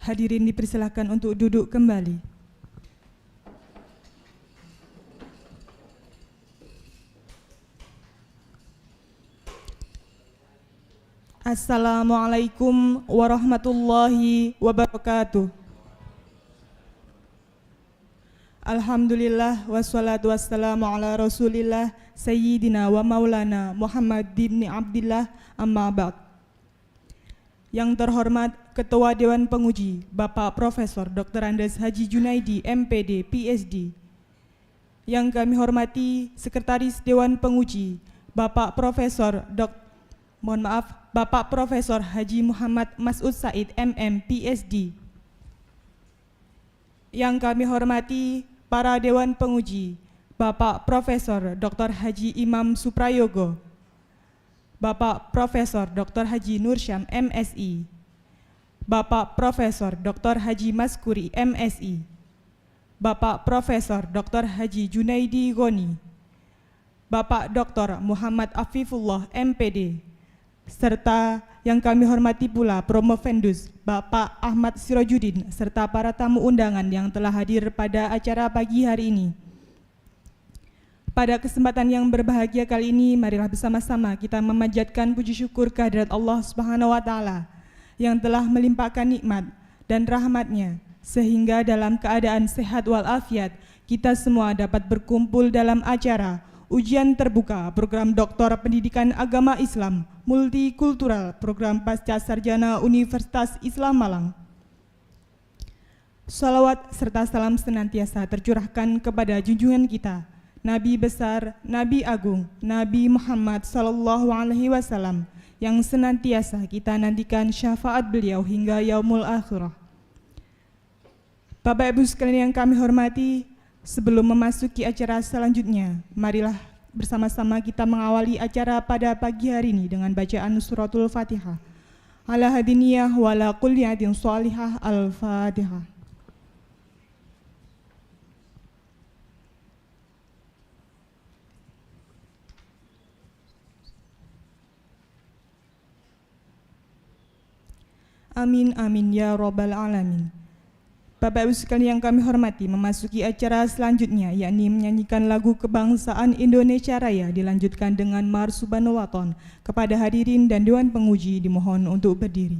Hadirin dipersilakan untuk duduk kembali. Assalamualaikum warahmatullahi wabarakatuh. Alhamdulillah wassalatu wassalamu ala rasulillah Sayyidina wa maulana Muhammad bin Abdillah, amma ba'd. Yang terhormat Ketua Dewan Penguji Bapak Profesor Dr. Andes Haji Junaidi, MPD, PhD. Yang kami hormati Sekretaris Dewan Penguji Bapak Profesor Bapak Profesor Haji Muhammad Mas'ud Said, MM, PhD. Yang kami hormati para Dewan Penguji Bapak Profesor Dr. Haji Imam Suprayogo, Bapak Profesor Dr. Haji Nursyam, MSI, Bapak Profesor Dr. Haji Maskuri, MSI, Bapak Profesor Dr. Haji Junaidi Goni, Bapak Dr. Muhammad Afifullah, MPD, serta yang kami hormati pula Promovendus Bapak Ahmad Sirojudin serta para tamu undangan yang telah hadir pada acara pagi hari ini. Pada kesempatan yang berbahagia kali ini, marilah bersama-sama kita memanjatkan puji syukur kehadirat Allah Subhanahu wa Ta'ala yang telah melimpahkan nikmat dan rahmat-Nya sehingga dalam keadaan sehat walafiat kita semua dapat berkumpul dalam acara ujian terbuka program Doktor Pendidikan Agama Islam Multikultural Program Pasca Sarjana Universitas Islam Malang. Salawat serta salam senantiasa tercurahkan kepada junjungan kita Nabi besar, Nabi agung, Nabi Muhammad sallallahu alaihi wasallam yang senantiasa kita nantikan syafaat beliau hingga yaumul akhirah. Bapak Ibu sekalian yang kami hormati, sebelum memasuki acara selanjutnya, marilah bersama-sama kita mengawali acara pada pagi hari ini dengan bacaan suratul Fatihah. Ala hadiniyah wa ala kulli adin sholihah, al-Fatihah. Amin amin ya robbal alamin. Bapak Ibu sekalian yang kami hormati, memasuki acara selanjutnya yakni menyanyikan lagu kebangsaan Indonesia Raya dilanjutkan dengan Marsuban Waton. Kepada hadirin dan Dewan Penguji dimohon untuk berdiri.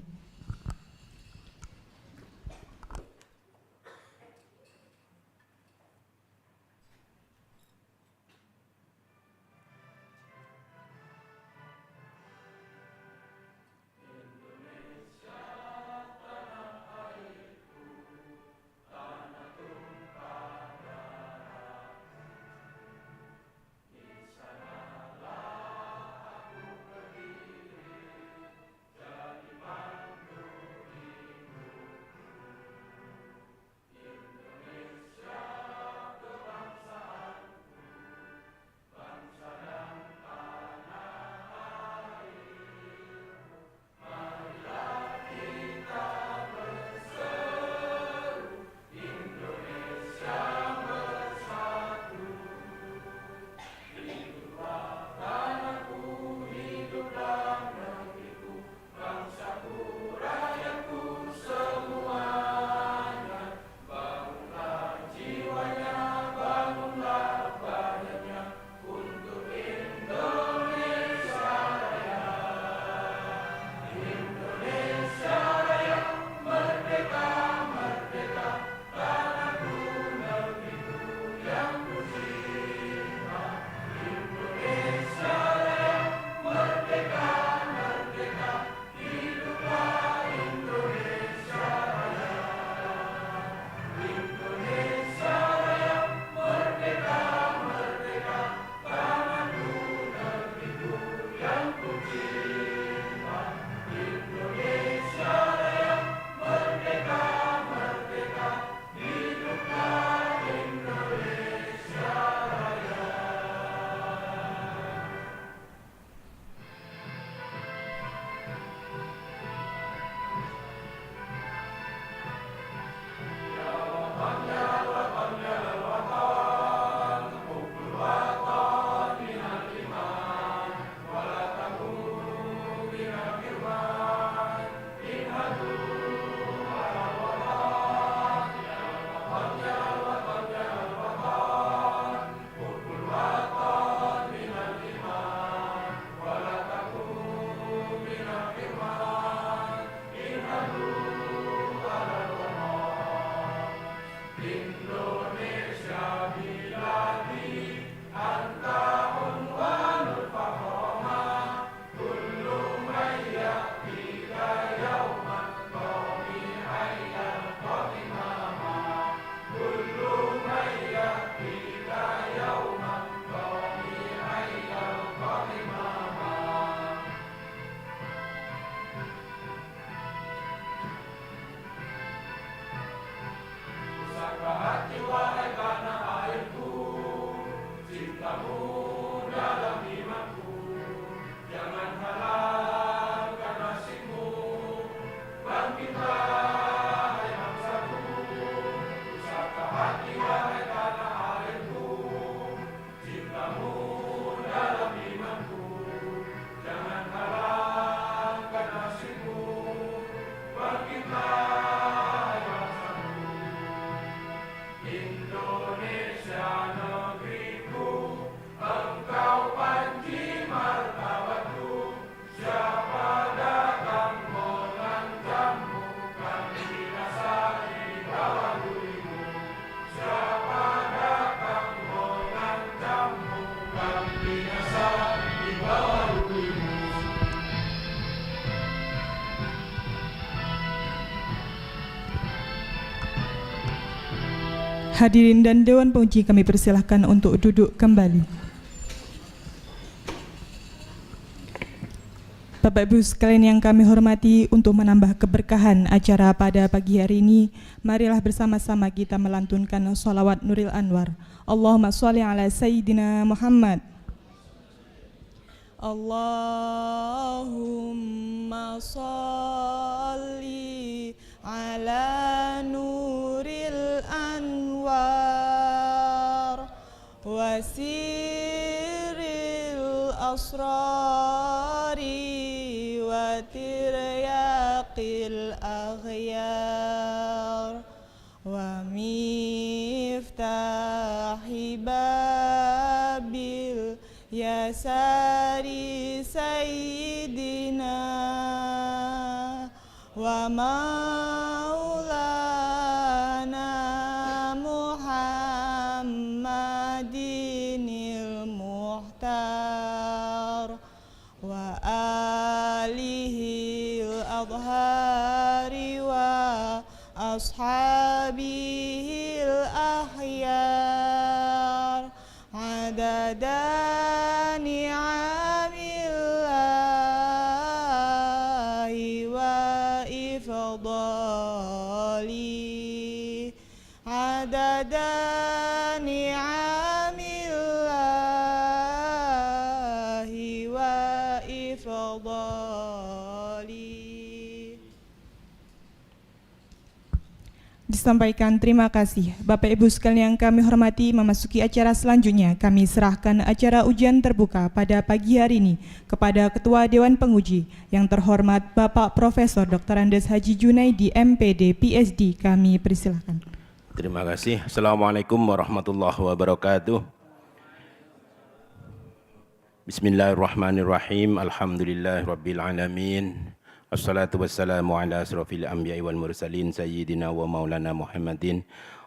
Hadirin dan Dewan Penguji, kami persilahkan untuk duduk kembali. Bapak Ibu sekalian yang kami hormati, untuk menambah keberkahan acara pada pagi hari ini, marilah bersama-sama kita melantunkan sholawat Nuril Anwar. Allahumma sholli ala Sayyidina Muhammad. Allahumma sholli ala Nuril Anwar wa sirril asrari wa tiryaqil aghyar wa miftahi babil yasari sayyidina wa maulana Muhammadinil muhtar wa alihil adhari wa ashabihil ahyar adada ni'amillahi wa ifdali adada ni'amillahi wa ifdali. Disampaikan terima kasih. Bapak Ibu sekalian yang kami hormati, memasuki acara selanjutnya, kami serahkan acara ujian terbuka pada pagi hari ini kepada Ketua Dewan Penguji yang terhormat Bapak Profesor Dr. Andes Haji Junaidi, MPD, PhD. Kami persilahkan. Terima kasih. Assalamualaikum warahmatullahi wabarakatuh. Bismillahirrahmanirrahim. Alhamdulillahirabbil alamin. Wassalatu wassalamu ala asrofil anbiya'i wal mursalin sayyidina wa maulana Muhammadin.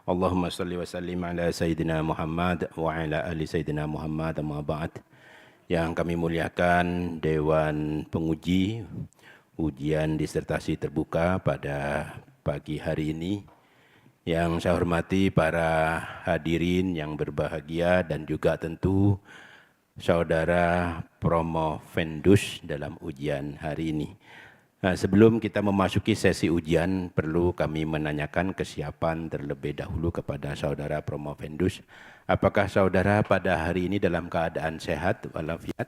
Allahumma salli wa sallim ala sayyidina Muhammad wa ala ali sayyidina Muhammad, amma ba'd. Yang kami muliakan Dewan Penguji ujian disertasi terbuka pada pagi hari ini. Yang saya hormati para hadirin yang berbahagia dan juga tentu saudara promovendus dalam ujian hari ini. Nah, sebelum kita memasuki sesi ujian, perlu kami menanyakan kesiapan terlebih dahulu kepada saudara promovendus. Apakah saudara pada hari ini dalam keadaan sehat walafiat?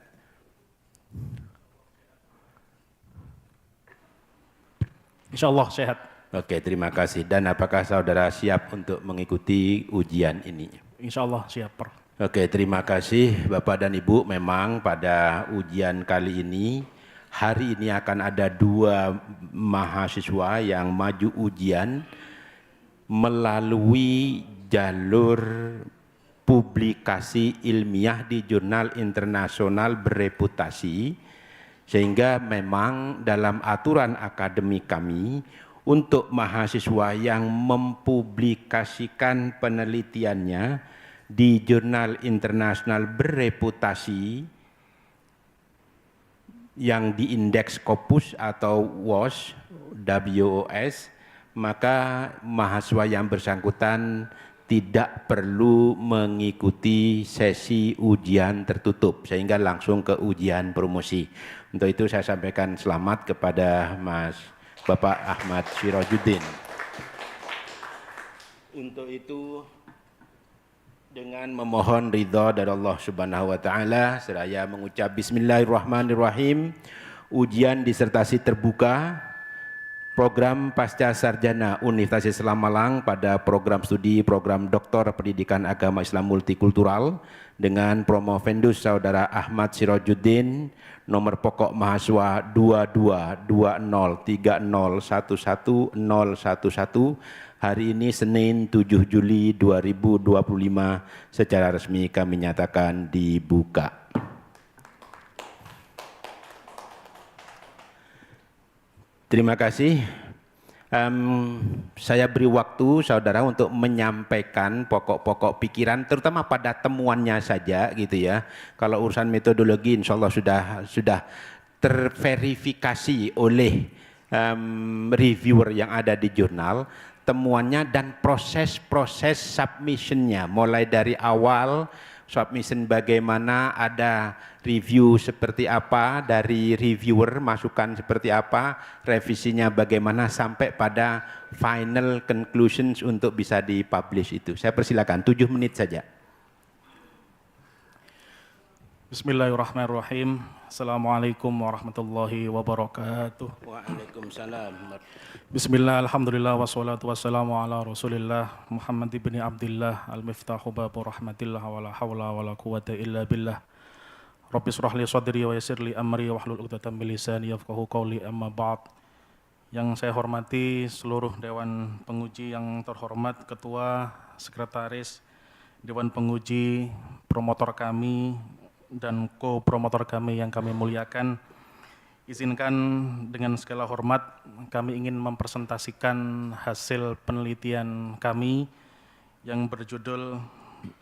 Insyaallah sehat. Oke, terima kasih. Dan apakah saudara siap untuk mengikuti ujian ini? Insyaallah siap, Prof. Oke, terima kasih Bapak dan Ibu. Memang pada ujian kali ini, hari ini akan ada 2 mahasiswa yang maju ujian melalui jalur publikasi ilmiah di jurnal internasional bereputasi, sehingga memang dalam aturan akademik kami untuk mahasiswa yang mempublikasikan penelitiannya di jurnal internasional bereputasi yang diindeks Scopus atau WOS, maka mahasiswa yang bersangkutan tidak perlu mengikuti sesi ujian tertutup, sehingga langsung ke ujian promosi. Untuk itu saya sampaikan selamat kepada Bapak Ahmad Syirajuddin. Untuk itu Dengan memohon ridha dari Allah Subhanahu wa taala seraya mengucap bismillahirrahmanirrahim. Ujian disertasi terbuka program pasca sarjana Universitas Islam Malang pada program studi program Doktor Pendidikan Agama Islam Multikultural dengan promovendus Saudara Ahmad Sirajuddin, nomor pokok mahasiswa 2220301111, hari ini Senin 7 Juli 2025 secara resmi kami nyatakan dibuka. Terima kasih. Saya beri waktu saudara untuk menyampaikan pokok-pokok pikiran, terutama pada temuannya saja gitu ya. Kalau urusan metodologi insya Allah sudah terverifikasi oleh reviewer yang ada di jurnal, temuannya dan proses-proses submissionnya, mulai dari awal submission bagaimana, ada review seperti apa dari reviewer, masukan seperti apa, revisinya bagaimana sampai pada final conclusions untuk bisa dipublish itu. Saya persilakan 7 menit saja. Bismillahirrahmanirrahim. Assalamualaikum warahmatullahi wabarakatuh. Waalaikumsalam. Bismillah, alhamdulillah, wassalatu wassalamu ala rasulillah Muhammad ibni Abdillah al-miftahu babu rahmatillah wa la hawla wa la quwata illa billah. Rabbi surah li sadri wa yassir li amri wa hlul 'uqdatam min lisani yafqahu qawli, amma ba'd. Yang saya hormati seluruh Dewan Penguji yang terhormat, Ketua, Sekretaris, Dewan Penguji, promotor kami, dan co-promotor kami yang kami muliakan, izinkan dengan segala hormat kami ingin mempresentasikan hasil penelitian kami yang berjudul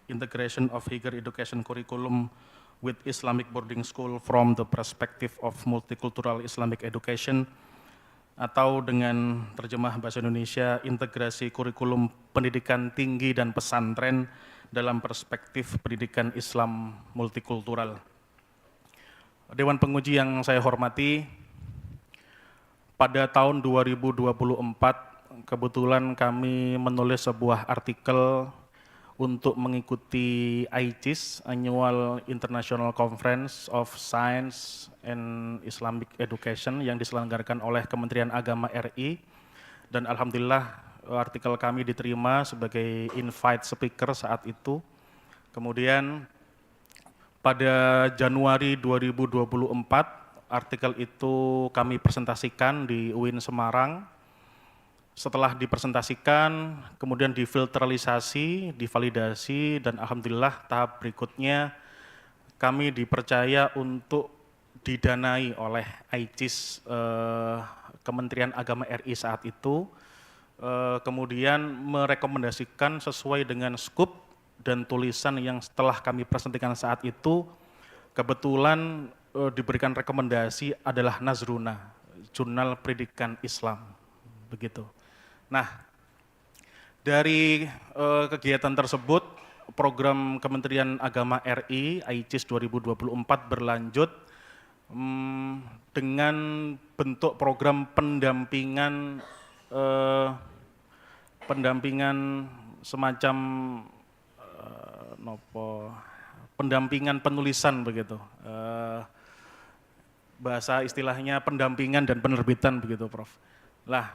Integration of Higher Education Curriculum with Islamic Boarding School from the Perspective of Multicultural Islamic Education, atau dengan terjemah bahasa Indonesia, integrasi kurikulum pendidikan tinggi dan pesantren dalam perspektif pendidikan Islam multikultural. Dewan Penguji yang saya hormati, pada tahun 2024 kebetulan kami menulis sebuah artikel untuk mengikuti AICIS, Annual International Conference of Science and Islamic Education, yang diselenggarakan oleh Kementerian Agama RI, dan alhamdulillah artikel kami diterima sebagai invite speaker saat itu. Kemudian pada Januari 2024 artikel itu kami presentasikan di UIN Semarang. Setelah dipresentasikan, kemudian difilterisasi, divalidasi, dan alhamdulillah tahap berikutnya kami dipercaya untuk didanai oleh AICIS, Kementerian Agama RI saat itu, kemudian merekomendasikan sesuai dengan skup dan tulisan yang setelah kami presentasikan saat itu, kebetulan diberikan rekomendasi adalah Nazruna, Jurnal Pendidikan Islam, begitu. Nah, dari kegiatan tersebut, program Kementerian Agama RI AICIS 2024 berlanjut dengan bentuk program pendampingan semacam pendampingan penulisan begitu, bahasa istilahnya pendampingan dan penerbitan begitu, Prof. Lah,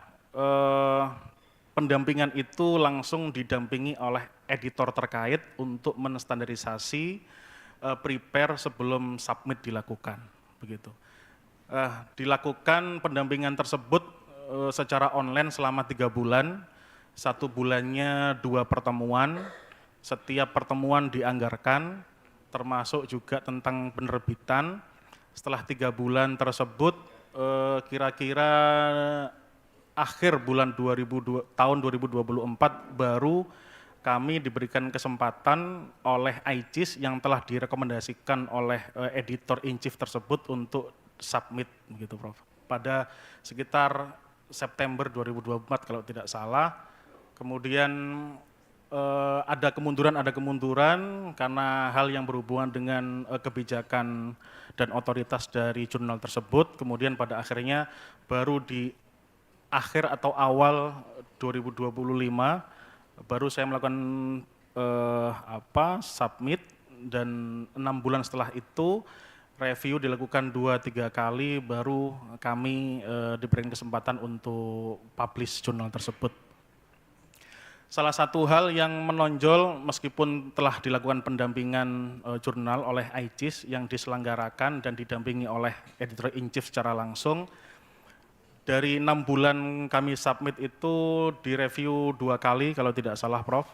pendampingan itu langsung didampingi oleh editor terkait untuk menstandarisasi, prepare sebelum submit dilakukan begitu. Dilakukan pendampingan tersebut secara online selama 3 bulan, 1 bulannya 2 pertemuan, setiap pertemuan dianggarkan, termasuk juga tentang penerbitan. Setelah 3 bulan tersebut, kira-kira akhir bulan tahun 2024 baru kami diberikan kesempatan oleh AICIS yang telah direkomendasikan oleh editor in chief tersebut untuk submit begitu, Prof. Pada sekitar September 2024 kalau tidak salah. Kemudian ada kemunduran karena hal yang berhubungan dengan kebijakan dan otoritas dari jurnal tersebut. Kemudian pada akhirnya baru di akhir atau awal 2025 baru saya melakukan submit, dan 6 bulan setelah itu review dilakukan 2-3 kali baru kami diberikan kesempatan untuk publish jurnal tersebut. Salah satu hal yang menonjol meskipun telah dilakukan pendampingan jurnal oleh IJIS yang diselenggarakan dan didampingi oleh editor-in-chief secara langsung, dari 6 bulan kami submit itu direview 2 kali kalau tidak salah Prof.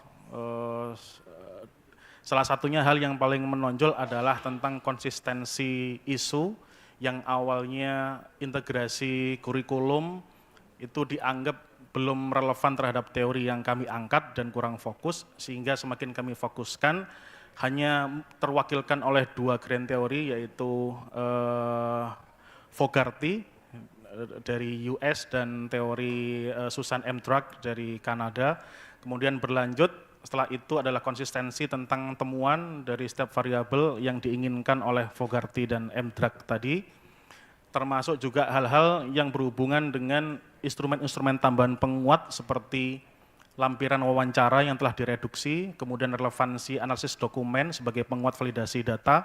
Salah satunya hal yang paling menonjol adalah tentang konsistensi isu yang awalnya integrasi kurikulum itu dianggap belum relevan terhadap teori yang kami angkat dan kurang fokus, sehingga semakin kami fokuskan hanya terwakilkan oleh 2 grand teori, yaitu Fogarty dari US dan teori Susan M. Drake dari Kanada. Kemudian berlanjut setelah itu adalah konsistensi tentang temuan dari setiap variabel yang diinginkan oleh Fogarty dan M. Drake tadi, termasuk juga hal-hal yang berhubungan dengan instrumen-instrumen tambahan penguat seperti lampiran wawancara yang telah direduksi, kemudian relevansi analisis dokumen sebagai penguat validasi data.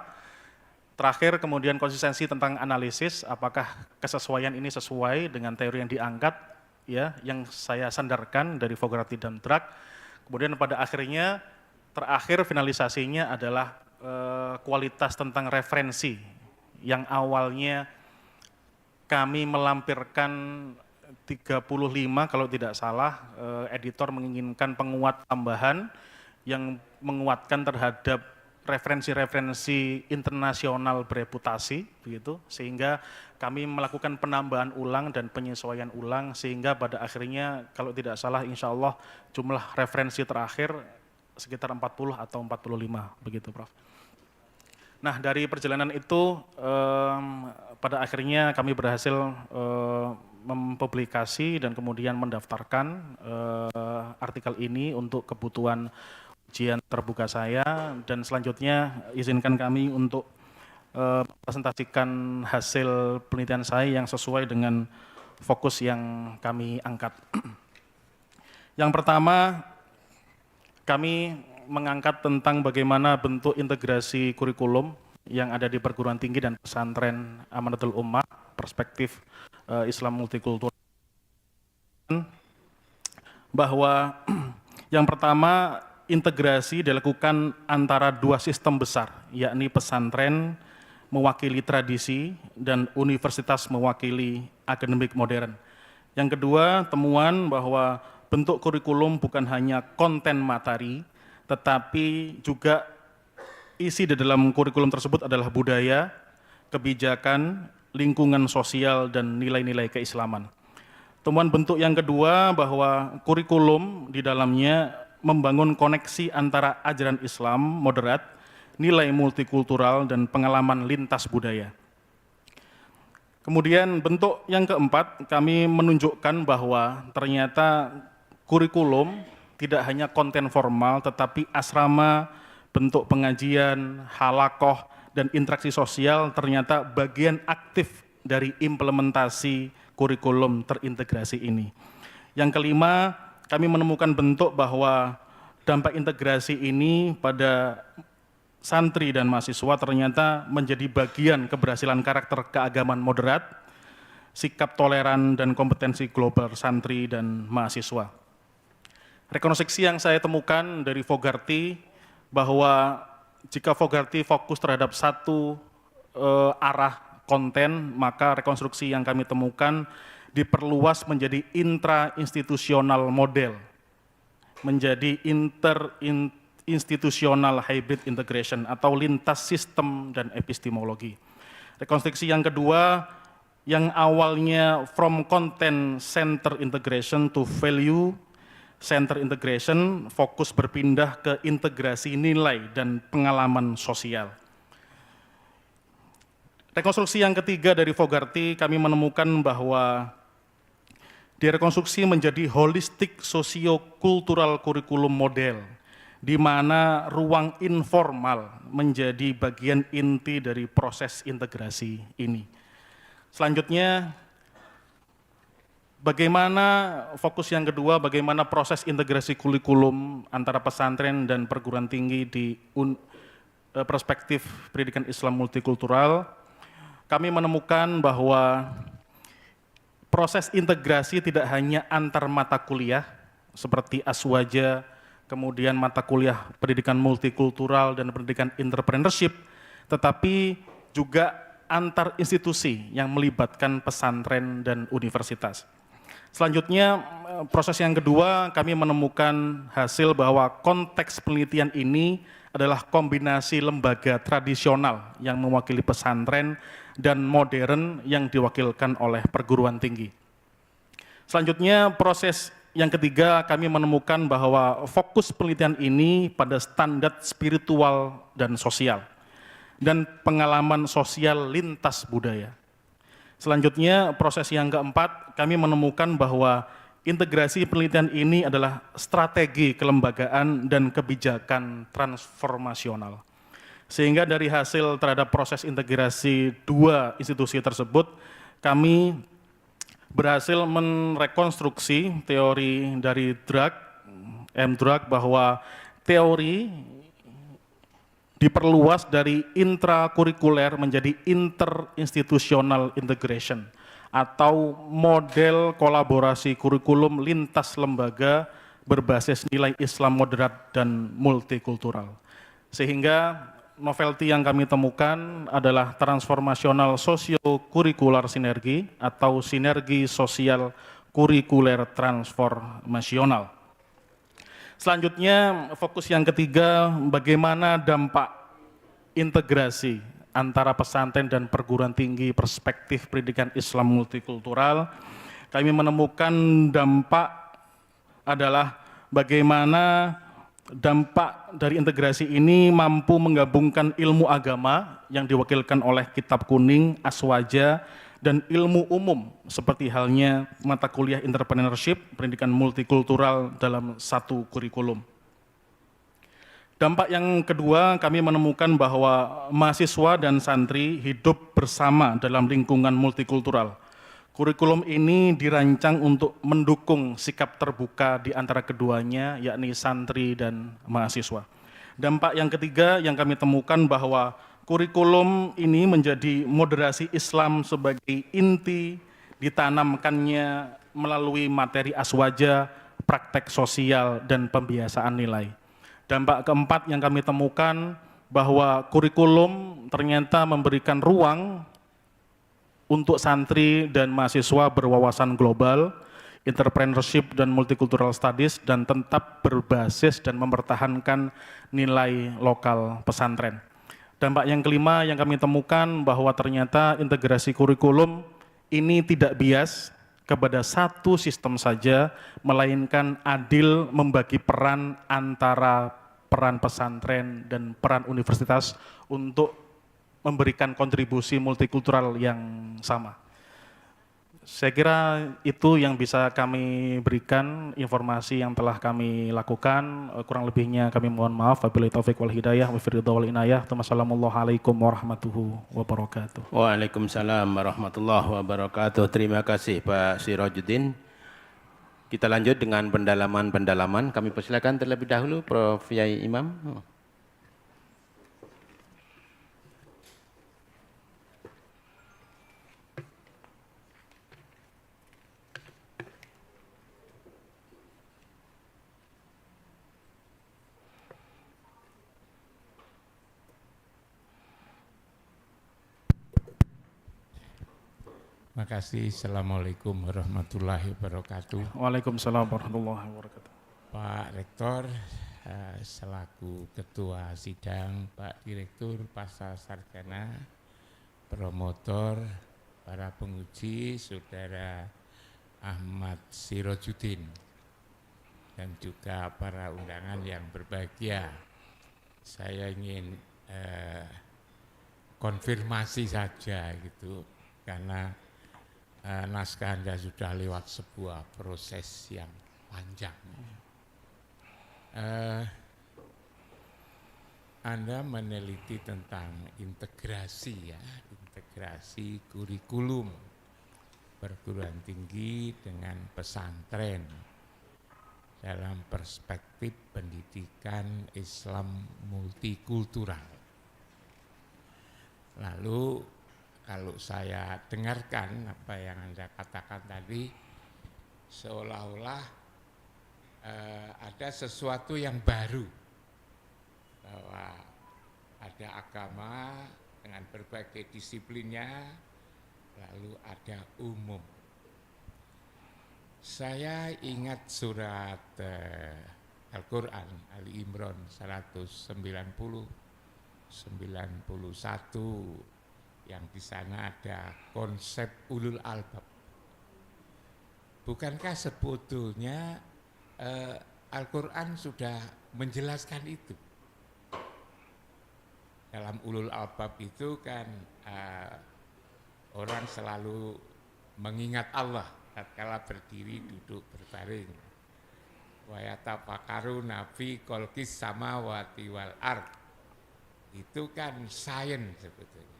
Terakhir kemudian konsistensi tentang analisis, apakah kesesuaian ini sesuai dengan teori yang diangkat, ya, yang saya sandarkan dari Fogarty dan Drake. Kemudian pada akhirnya, terakhir finalisasinya adalah kualitas tentang referensi, yang awalnya kami melampirkan 35 kalau tidak salah, editor menginginkan penguat tambahan yang menguatkan terhadap referensi-referensi internasional bereputasi, begitu, sehingga kami melakukan penambahan ulang dan penyesuaian ulang, sehingga pada akhirnya kalau tidak salah insya Allah jumlah referensi terakhir sekitar 40 atau 45, begitu Prof. Nah, dari perjalanan itu pada akhirnya kami berhasil mempublikasi dan kemudian mendaftarkan artikel ini untuk kebutuhan ujian terbuka saya, dan selanjutnya izinkan kami untuk presentasikan hasil penelitian saya yang sesuai dengan fokus yang kami angkat. Yang pertama, kami mengangkat tentang bagaimana bentuk integrasi kurikulum yang ada di perguruan tinggi dan pesantren Amanatul Ummah, perspektif Islam multikultural. Bahwa yang pertama, integrasi dilakukan antara 2 sistem besar, yakni pesantren mewakili tradisi dan universitas mewakili akademik modern. Yang kedua, temuan bahwa bentuk kurikulum bukan hanya konten materi, tetapi juga isi di dalam kurikulum tersebut adalah budaya, kebijakan, lingkungan sosial, dan nilai-nilai keislaman. Temuan bentuk yang kedua bahwa kurikulum di dalamnya membangun koneksi antara ajaran Islam moderat, nilai multikultural, dan pengalaman lintas budaya. Kemudian bentuk yang keempat, kami menunjukkan bahwa ternyata kurikulum tidak hanya konten formal, tetapi asrama, bentuk pengajian, halakoh, dan interaksi sosial ternyata bagian aktif dari implementasi kurikulum terintegrasi ini. Yang kelima, kami menemukan bentuk bahwa dampak integrasi ini pada santri dan mahasiswa ternyata menjadi bagian keberhasilan karakter keagamaan moderat, sikap toleran, dan kompetensi global santri dan mahasiswa. Rekonstruksi yang saya temukan dari Fogarty bahwa jika Fogarty fokus terhadap satu arah konten, maka rekonstruksi yang kami temukan diperluas menjadi intra-institusional model, menjadi inter-institusional hybrid integration atau lintas sistem dan epistemologi. Rekonstruksi yang kedua, yang awalnya from content center integration to value center integration, fokus berpindah ke integrasi nilai dan pengalaman sosial. Rekonstruksi yang ketiga dari Fogarty, kami menemukan bahwa direkonstruksi menjadi holistik sosiokultural kurikulum model, di mana ruang informal menjadi bagian inti dari proses integrasi ini. Selanjutnya, Bagaimana fokus yang kedua, bagaimana proses integrasi kurikulum antara pesantren dan perguruan tinggi di perspektif pendidikan Islam multikultural. Kami menemukan bahwa proses integrasi tidak hanya antar mata kuliah seperti aswaja, kemudian mata kuliah pendidikan multikultural dan pendidikan entrepreneurship, tetapi juga antar institusi yang melibatkan pesantren dan universitas. Selanjutnya, proses yang kedua, kami menemukan hasil bahwa konteks penelitian ini adalah kombinasi lembaga tradisional yang mewakili pesantren dan modern yang diwakilkan oleh perguruan tinggi. Selanjutnya, proses yang ketiga, kami menemukan bahwa fokus penelitian ini pada standar spiritual dan sosial, dan pengalaman sosial lintas budaya. Selanjutnya, proses yang keempat, kami menemukan bahwa integrasi penelitian ini adalah strategi kelembagaan dan kebijakan transformasional. Sehingga dari hasil terhadap proses integrasi dua institusi tersebut, kami berhasil merekonstruksi teori dari M-Drug bahwa teori diperluas dari intrakurikuler menjadi interinstitutional integration atau model kolaborasi kurikulum lintas lembaga berbasis nilai Islam moderat dan multikultural. Sehingga novelty yang kami temukan adalah transformasional sosio-kurikular sinergi atau sinergi sosial kurikuler transformasional. Selanjutnya, fokus yang ketiga, bagaimana dampak integrasi antara pesantren dan perguruan tinggi perspektif pendidikan Islam multikultural. Kami menemukan dampak adalah bagaimana dampak dari integrasi ini mampu menggabungkan ilmu agama yang diwakilkan oleh kitab kuning, aswaja, dan ilmu umum seperti halnya mata kuliah entrepreneurship, pendidikan multikultural dalam satu kurikulum. Dampak yang kedua, kami menemukan bahwa mahasiswa dan santri hidup bersama dalam lingkungan multikultural. Kurikulum ini dirancang untuk mendukung sikap terbuka di antara keduanya, yakni santri dan mahasiswa. Dampak yang ketiga yang kami temukan bahwa kurikulum ini menjadi moderasi Islam sebagai inti ditanamkannya melalui materi aswaja, praktek sosial, dan pembiasaan nilai. Dampak keempat yang kami temukan bahwa kurikulum ternyata memberikan ruang untuk santri dan mahasiswa berwawasan global, entrepreneurship dan multicultural studies, dan tetap berbasis dan mempertahankan nilai lokal pesantren. Dampak yang kelima yang kami temukan bahwa ternyata integrasi kurikulum ini tidak bias kepada satu sistem saja, melainkan adil membagi peran antara peran pesantren dan peran universitas untuk memberikan kontribusi multikultural yang sama. Saya kira itu yang bisa kami berikan, informasi yang telah kami lakukan. Kurang lebihnya kami mohon maaf. Wabillahi taufiq wal hidayah, wa firridha wal inayah. Wassalamualaikum warahmatullahi wabarakatuh. Waalaikumsalam warahmatullahi wabarakatuh. Terima kasih Pak Sirajuddin. Kita lanjut dengan pendalaman-pendalaman. Kami persilakan terlebih dahulu Prof. Yai Imam. Terima kasih. Assalamualaikum warahmatullahi wabarakatuh. Waalaikumsalam warahmatullahi wabarakatuh. Pak Rektor, selaku Ketua Sidang, Pak Direktur Pasca Sarjana, promotor, para penguji, Saudara Ahmad Sirajuddin, dan juga para undangan yang berbahagia. Saya ingin konfirmasi saja gitu, karena naskah Anda sudah lewat sebuah proses yang panjang. Anda meneliti tentang integrasi kurikulum. perguruan tinggi dengan pesantren dalam perspektif pendidikan Islam multikultural. Lalu kalau saya dengarkan apa yang Anda katakan tadi, seolah-olah ada sesuatu yang baru, bahwa ada agama dengan berbagai disiplinnya, lalu ada umum. Saya ingat surat Al-Quran, Ali Imran 190, 91, yang di sana ada konsep ulul albab. Bukankah sebetulnya Al-Quran sudah menjelaskan itu? Dalam ulul albab itu kan orang selalu mengingat Allah tatkala berdiri, duduk, berbaring. Wa yatafakkaruna fi khalqis samawati wal ardh. Itu kan sains sebetulnya.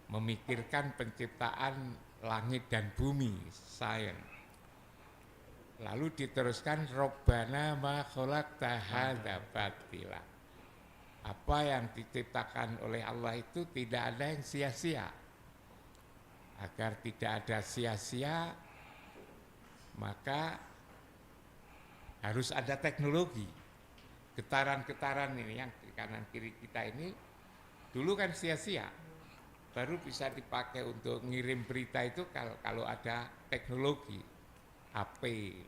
Memikirkan penciptaan langit dan bumi, sains. Lalu diteruskan Robbana ma khalaqta hadza batila. Apa yang diciptakan oleh Allah itu tidak ada yang sia-sia. Agar tidak ada sia-sia, maka harus ada teknologi. Getaran-getaran ini yang di kanan kiri kita ini dulu kan sia-sia, baru bisa dipakai untuk ngirim berita itu kalau ada teknologi HP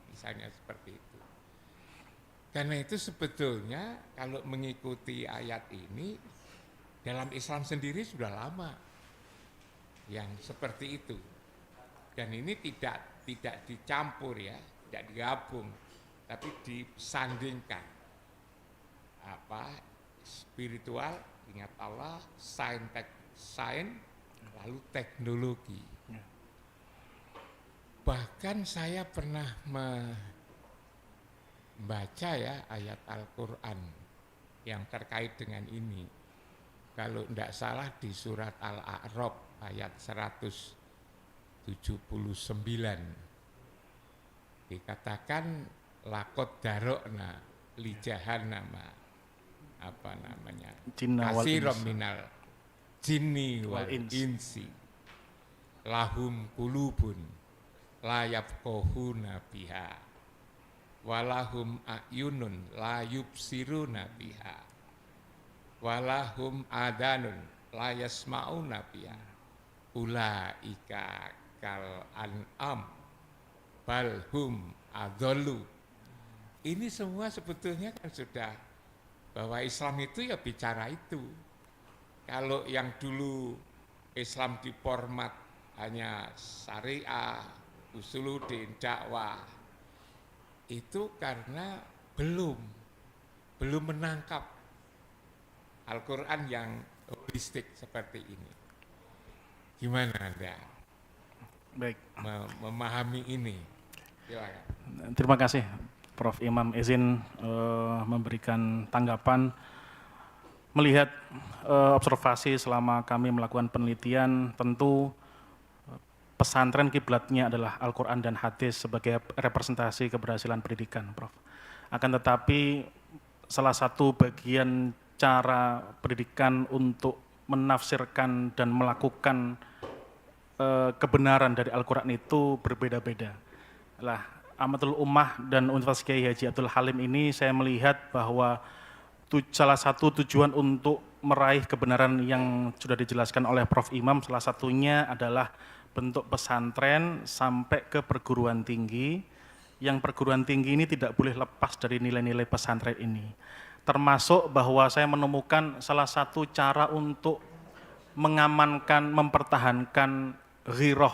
misalnya seperti itu. Karena itu sebetulnya kalau mengikuti ayat ini dalam Islam sendiri sudah lama yang seperti itu, dan ini tidak dicampur ya, tidak digabung, tapi disandingkan. Spiritual, ingat Allah, sains, lalu teknologi. Bahkan saya pernah membaca ya ayat Al-Quran yang terkait dengan ini. Kalau tidak salah di surat Al-A'raf ayat 179 dikatakan lakot darokna li jahannama, apa namanya, kasirom minal jinni wal insi lahum kulubun la yafqahuna biha walahum a'yunun la yubsiruna biha walahum adanun la yasma'una biha ulaika kal an'am balhum adollu. Ini semua sebetulnya kan sudah, bahwa Islam itu ya bicara itu. Kalau yang dulu Islam diformat hanya syariah, usuluddin, dakwah, itu karena belum menangkap Al-Quran yang holistik seperti ini. Gimana Anda Baik. memahami ini? Terima kasih Prof. Imam, izin memberikan tanggapan. Melihat observasi selama kami melakukan penelitian, tentu pesantren kiblatnya adalah Al-Quran dan hadis sebagai representasi keberhasilan pendidikan, Prof. Akan tetapi salah satu bagian cara pendidikan untuk menafsirkan dan melakukan kebenaran dari Al-Quran itu berbeda-beda. Lah, Amatul Ummah dan Universitas Kiai Haji Abdul Halim ini saya melihat bahwa salah satu tujuan untuk meraih kebenaran yang sudah dijelaskan oleh Prof. Imam, salah satunya adalah bentuk pesantren sampai ke perguruan tinggi, yang perguruan tinggi ini tidak boleh lepas dari nilai-nilai pesantren ini. Termasuk bahwa saya menemukan salah satu cara untuk mengamankan, mempertahankan ghiroh,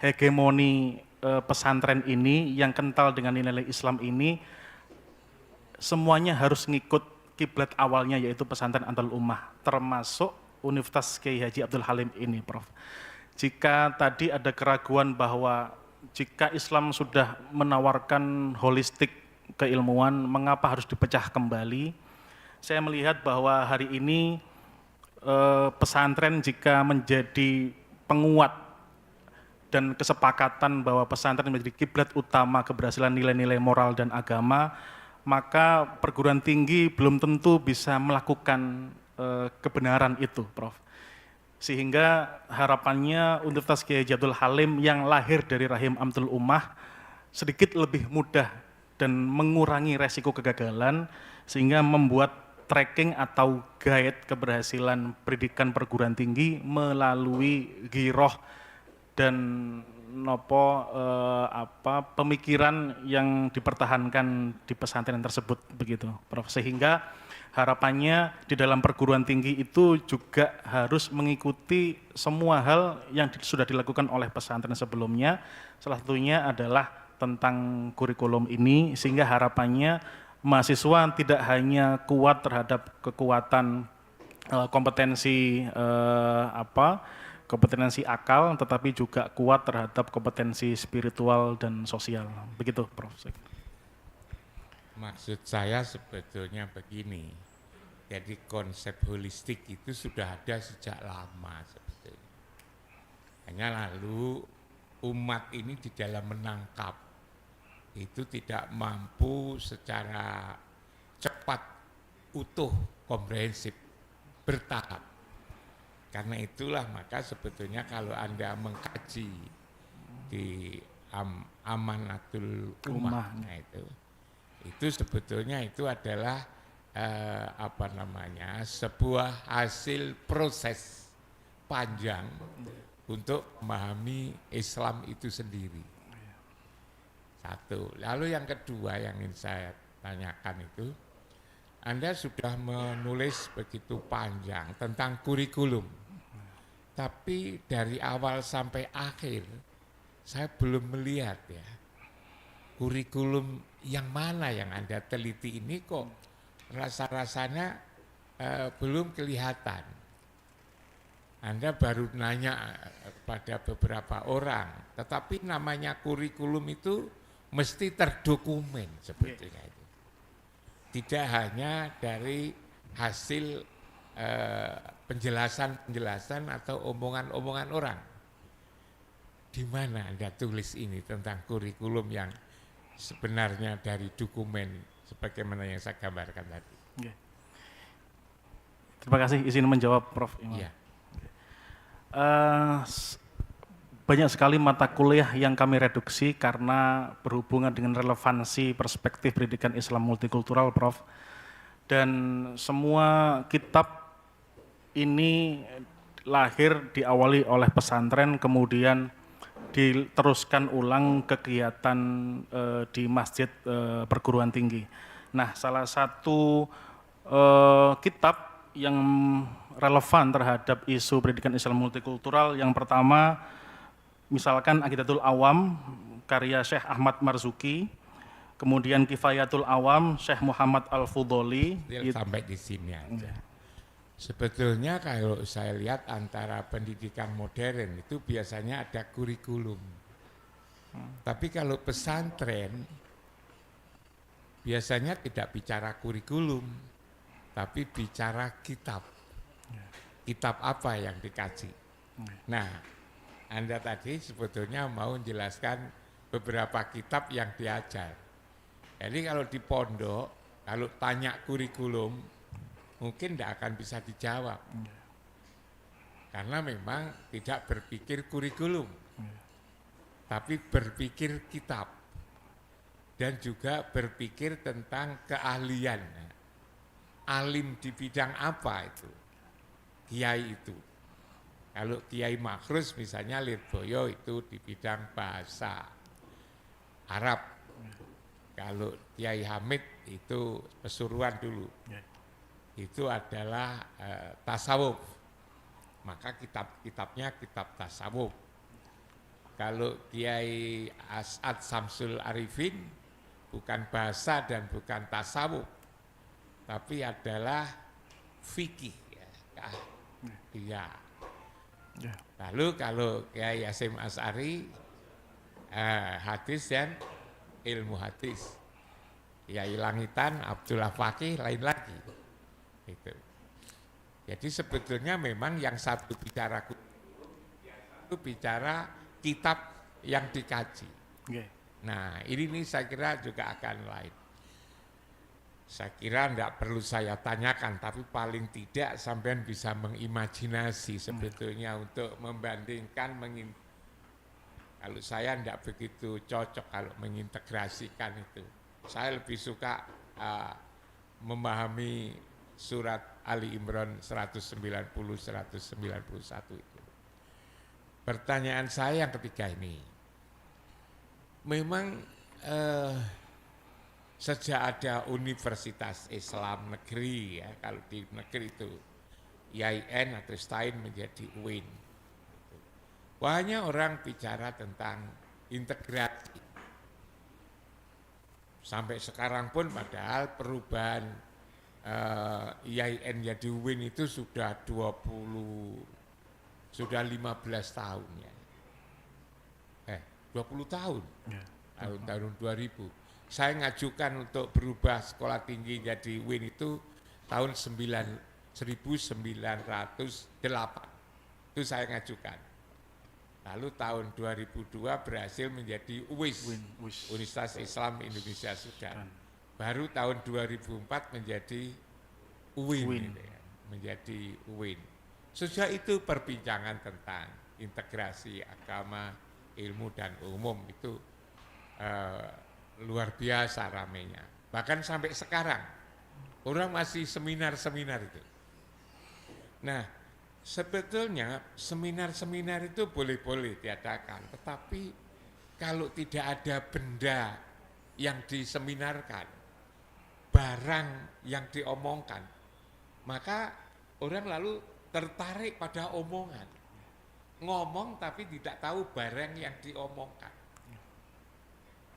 hegemoni pesantren ini yang kental dengan nilai Islam ini, semuanya harus ngikut kiblat awalnya yaitu pesantren Antarul Ummah, termasuk Universitas Kiai Haji Abdul Halim ini, Prof. Jika tadi ada keraguan bahwa jika Islam sudah menawarkan holistik keilmuan, mengapa harus dipecah kembali? Saya melihat bahwa hari ini pesantren jika menjadi penguat dan kesepakatan bahwa pesantren menjadi kiblat utama keberhasilan nilai-nilai moral dan agama, maka perguruan tinggi belum tentu bisa melakukan kebenaran itu, Prof. Sehingga harapannya Universitas Kiai Haji Abdul Halim yang lahir dari rahim Amtul Ummah sedikit lebih mudah dan mengurangi resiko kegagalan, sehingga membuat tracking atau guide keberhasilan pendidikan perguruan tinggi melalui giroh dan pemikiran yang dipertahankan di pesantren tersebut, begitu, Prof. Sehingga harapannya di dalam perguruan tinggi itu juga harus mengikuti semua hal yang sudah dilakukan oleh pesantren sebelumnya. Salah satunya adalah tentang kurikulum ini, sehingga harapannya mahasiswa tidak hanya kuat terhadap kekuatan kompetensi kompetensi akal, tetapi juga kuat terhadap kompetensi spiritual dan sosial. Begitu, Prof. Maksud saya sebetulnya begini, jadi konsep holistik itu sudah ada sejak lama sebetulnya. Hanya lalu umat ini di dalam menangkap itu tidak mampu secara cepat, utuh, komprehensif, bertahap. Karena itulah maka sebetulnya kalau Anda mengkaji di Amanatul Ummah, nah itu sebetulnya itu adalah sebuah hasil proses panjang untuk memahami Islam itu sendiri. Satu. Lalu yang kedua yang ingin saya tanyakan itu, Anda sudah menulis begitu panjang tentang kurikulum, tapi dari awal sampai akhir saya belum melihat ya kurikulum yang mana yang Anda teliti ini, kok rasa-rasanya belum kelihatan. Anda baru nanya pada beberapa orang, tetapi namanya kurikulum itu mesti terdokumen sebetulnya itu. Tidak hanya dari hasil penjelasan-penjelasan atau omongan-omongan orang. Di mana Anda tulis ini tentang kurikulum yang sebenarnya dari dokumen sebagaimana yang saya gambarkan tadi? Terima kasih, izin menjawab, Prof. Iya. Banyak sekali mata kuliah yang kami reduksi karena berhubungan dengan relevansi perspektif pendidikan Islam multikultural, Prof. Dan semua kitab ini lahir diawali oleh pesantren, kemudian diteruskan ulang kegiatan di masjid perguruan tinggi. Nah, salah satu kitab yang relevan terhadap isu pendidikan Islam multikultural yang pertama, misalkan Aqidatul Awam karya Syekh Ahmad Marzuki, kemudian Kifayatul Awam Syekh Muhammad Al-Fudholi. Sampai di sini aja. Sebetulnya kalau saya lihat antara pendidikan modern itu biasanya ada kurikulum. Tapi kalau pesantren biasanya tidak bicara kurikulum, tapi bicara kitab. Kitab apa yang dikaji. Nah, Anda tadi sebetulnya mau menjelaskan beberapa kitab yang diajar. Jadi kalau di pondok, kalau tanya kurikulum, mungkin tidak akan bisa dijawab. Karena memang tidak berpikir kurikulum, tapi berpikir kitab. Dan juga berpikir tentang keahlian. Alim di bidang apa itu? Kiai itu. Kalau Kiai Makhrus misalnya Lirboyo itu di bidang bahasa Arab. Kalau Kiai Hamid itu Pesuruan dulu. Itu adalah tasawuf. Maka kitab-kitabnya kitab tasawuf. Kalau Kiai As'ad Samsul Arifin bukan bahasa dan bukan tasawuf, tapi adalah fikih. Ya. Lalu kalau Kiai Hasyim Asy'ari hadis dan ilmu hadis. Kiai Langitan, Abdullah Fakih, lain lagi. Itu. Jadi sebetulnya memang yang satu bicara itu bicara kitab yang dikaji. Nggih. Nah, ini saya kira juga akan lain. Saya kira tidak perlu saya tanyakan, tapi paling tidak sampean bisa mengimajinasi sebetulnya untuk membandingkan, kalau saya tidak begitu cocok kalau mengintegrasikan itu. Saya lebih suka memahami surat Ali Imran 190-191 itu. Pertanyaan saya yang ketiga ini, memang sejak ada Universitas Islam Negeri, ya, kalau di negeri itu IAIN atau STAIN menjadi UIN. Banyak orang bicara tentang integrasi. Sampai sekarang pun padahal perubahan IAIN jadi UIN itu sudah 15 tahun ya. 20 tahun. Ya. Tahun 2000. Saya ngajukan untuk berubah sekolah tinggi jadi UIN itu tahun 1908. Itu saya ngajukan. Lalu tahun 2002 berhasil menjadi UIS, Universitas Islam Indonesia Sudan. Baru tahun 2004 menjadi UIN. Gitu ya, menjadi UIN. Sejak itu perbincangan tentang integrasi agama, ilmu dan umum itu luar biasa ramenya. Bahkan sampai sekarang orang masih seminar-seminar itu. Nah, sebetulnya seminar-seminar itu boleh-boleh diadakan, tetapi kalau tidak ada benda yang diseminarkan, barang yang diomongkan, maka orang lalu tertarik pada omongan. Ngomong tapi tidak tahu barang yang diomongkan.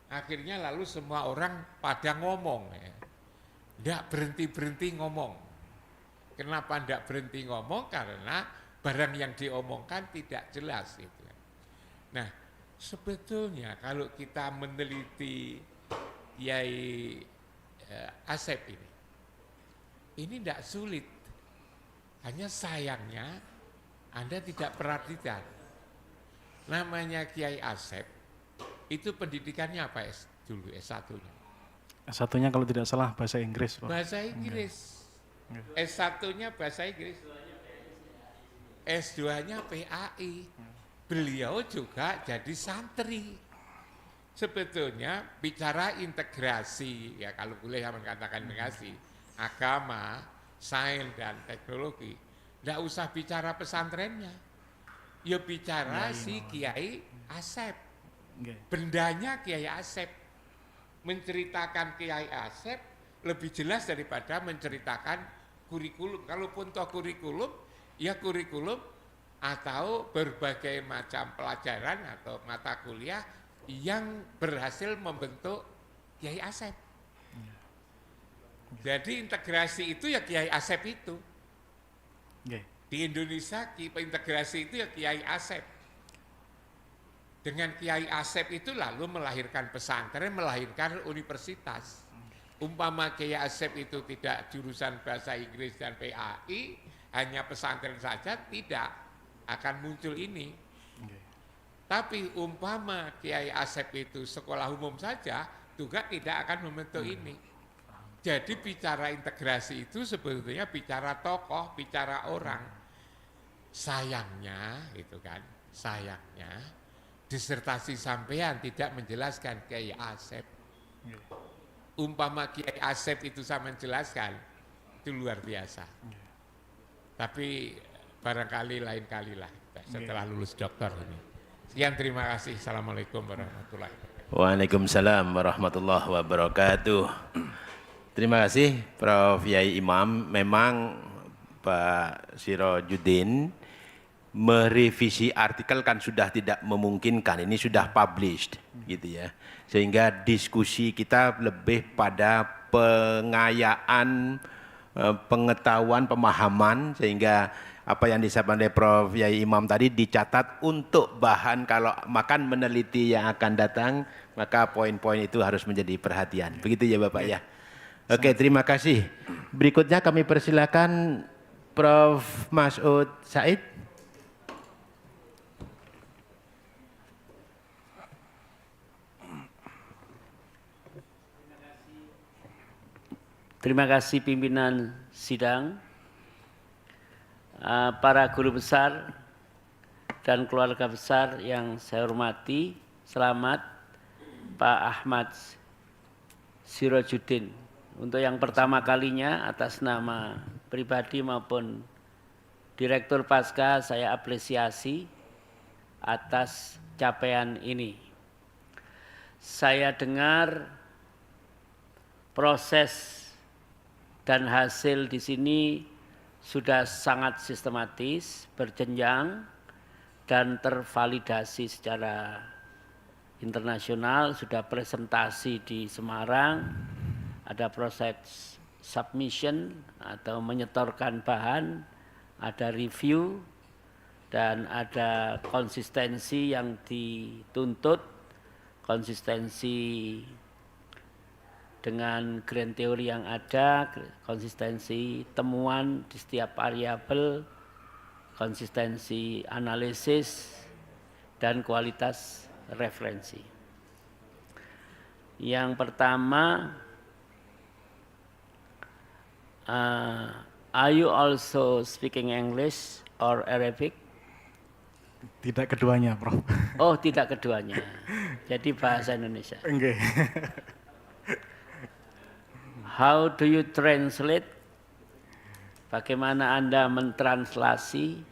Akhirnya lalu semua orang pada ngomong, ya. Tidak berhenti-berhenti ngomong. Kenapa tidak berhenti ngomong? Karena barang yang diomongkan tidak jelas. Gitu. Nah, sebetulnya kalau kita meneliti Yai Asep ini tidak sulit. Hanya sayangnya Anda tidak perhatikan. Namanya Kiai Asep, itu pendidikannya apa dulu S1-nya? S1-nya kalau tidak salah bahasa Inggris. Bahasa Inggris. S1-nya bahasa Inggris. S2-nya PAI. Beliau juga jadi santri. Sebetulnya bicara integrasi, ya kalau boleh saya mengatakan integrasi, agama, sains dan teknologi, tidak usah bicara pesantrennya. Ya bicara si Kiai Asep. Bendanya Kiai Asep, menceritakan Kiai Asep lebih jelas daripada menceritakan kurikulum. Kalaupun toh kurikulum, ya kurikulum atau berbagai macam pelajaran atau mata kuliah yang berhasil membentuk Kiai Asep. Jadi integrasi itu ya Kiai Asep itu. Di Indonesia integrasi itu ya Kiai Asep. Dengan Kiai Asep itu lalu melahirkan pesantren, melahirkan universitas. Umpama Kiai Asep itu tidak jurusan bahasa Inggris dan PAI, hanya pesantren saja, tidak akan muncul ini. Tapi umpama Kiai Asep itu sekolah umum saja, juga tidak akan membentuk ini. Jadi bicara integrasi itu sebetulnya bicara tokoh, bicara orang. Sayangnya, itu kan, sayangnya disertasi sampean tidak menjelaskan Kiai Asep. Umpama Kiai Asep itu saya menjelaskan, itu luar biasa. Tapi barangkali lain kali lah setelah lulus doktor ini. Sekian, terima kasih. Assalamualaikum warahmatullahi wabarakatuh. Waalaikumsalam warahmatullahi wabarakatuh. Terima kasih Prof. Yai Imam. Memang Pak Sirojudin merevisi artikel kan sudah tidak memungkinkan, ini sudah published gitu ya. Sehingga diskusi kita lebih pada pengayaan pengetahuan, pemahaman, sehingga apa yang disampaikan oleh Prof. Yai Imam tadi dicatat untuk bahan kalau makan meneliti yang akan datang, maka poin-poin itu harus menjadi perhatian. Begitu ya Bapak ya. Oke, terima kasih. Berikutnya kami persilakan Prof. Mas'ud Said. Terima kasih pimpinan sidang, para guru besar dan keluarga besar yang saya hormati. Selamat Pak Ahmad Sirajuddin. Untuk yang pertama kalinya atas nama pribadi maupun Direktur Pasca saya apresiasi atas capaian ini. Saya dengar proses dan hasil di sini sudah sangat sistematis, berjenjang, dan tervalidasi secara internasional. Sudah presentasi di Semarang, ada proses submission atau menyetorkan bahan, ada review, dan ada konsistensi yang dituntut, konsistensi dengan grand teori yang ada, konsistensi temuan di setiap variabel, konsistensi analisis, dan kualitas referensi. Yang pertama, are you also speaking English or Arabic? Tidak keduanya, Prof. Oh, tidak keduanya. Jadi bahasa Indonesia. Enggak. How do you translate? Bagaimana Anda mentranslasi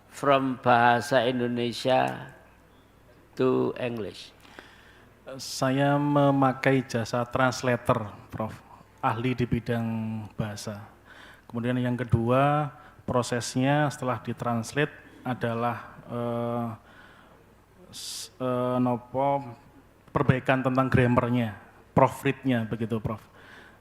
from bahasa Indonesia to English? Saya memakai jasa translator, Prof. Ahli di bidang bahasa. Kemudian yang kedua, prosesnya setelah ditranslate adalah perbaikan tentang grammarnya, proofreadnya begitu, Prof.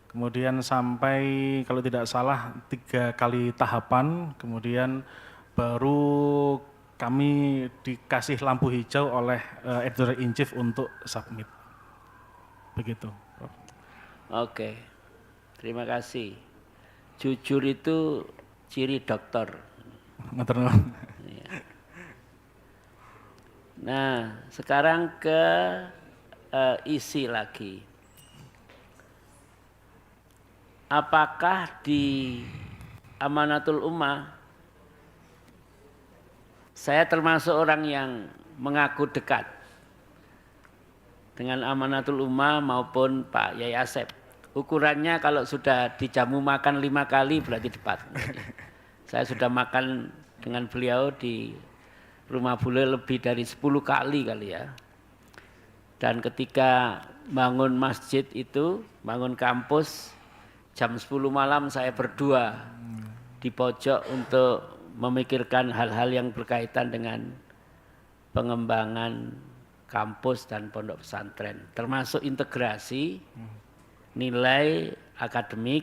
Kemudian sampai kalau tidak salah 3 kali tahapan, kemudian baru kami dikasih lampu hijau oleh editor in chief untuk submit. Begitu, Prof. Oke, terima kasih. Jujur itu ciri dokter. Nah, sekarang ke isi lagi. Apakah di Amanatul Ummah saya termasuk orang yang mengaku dekat dengan Amanatul Ummah maupun Pak Yai Asep? Ukurannya kalau sudah dijamu makan 5 kali berarti tepat. Saya sudah makan dengan beliau di rumah beliau lebih dari 10 kali ya. Dan ketika bangun masjid itu, bangun kampus, jam 10 malam saya berdua di pojok untuk memikirkan hal-hal yang berkaitan dengan pengembangan kampus dan pondok pesantren, termasuk integrasi nilai akademik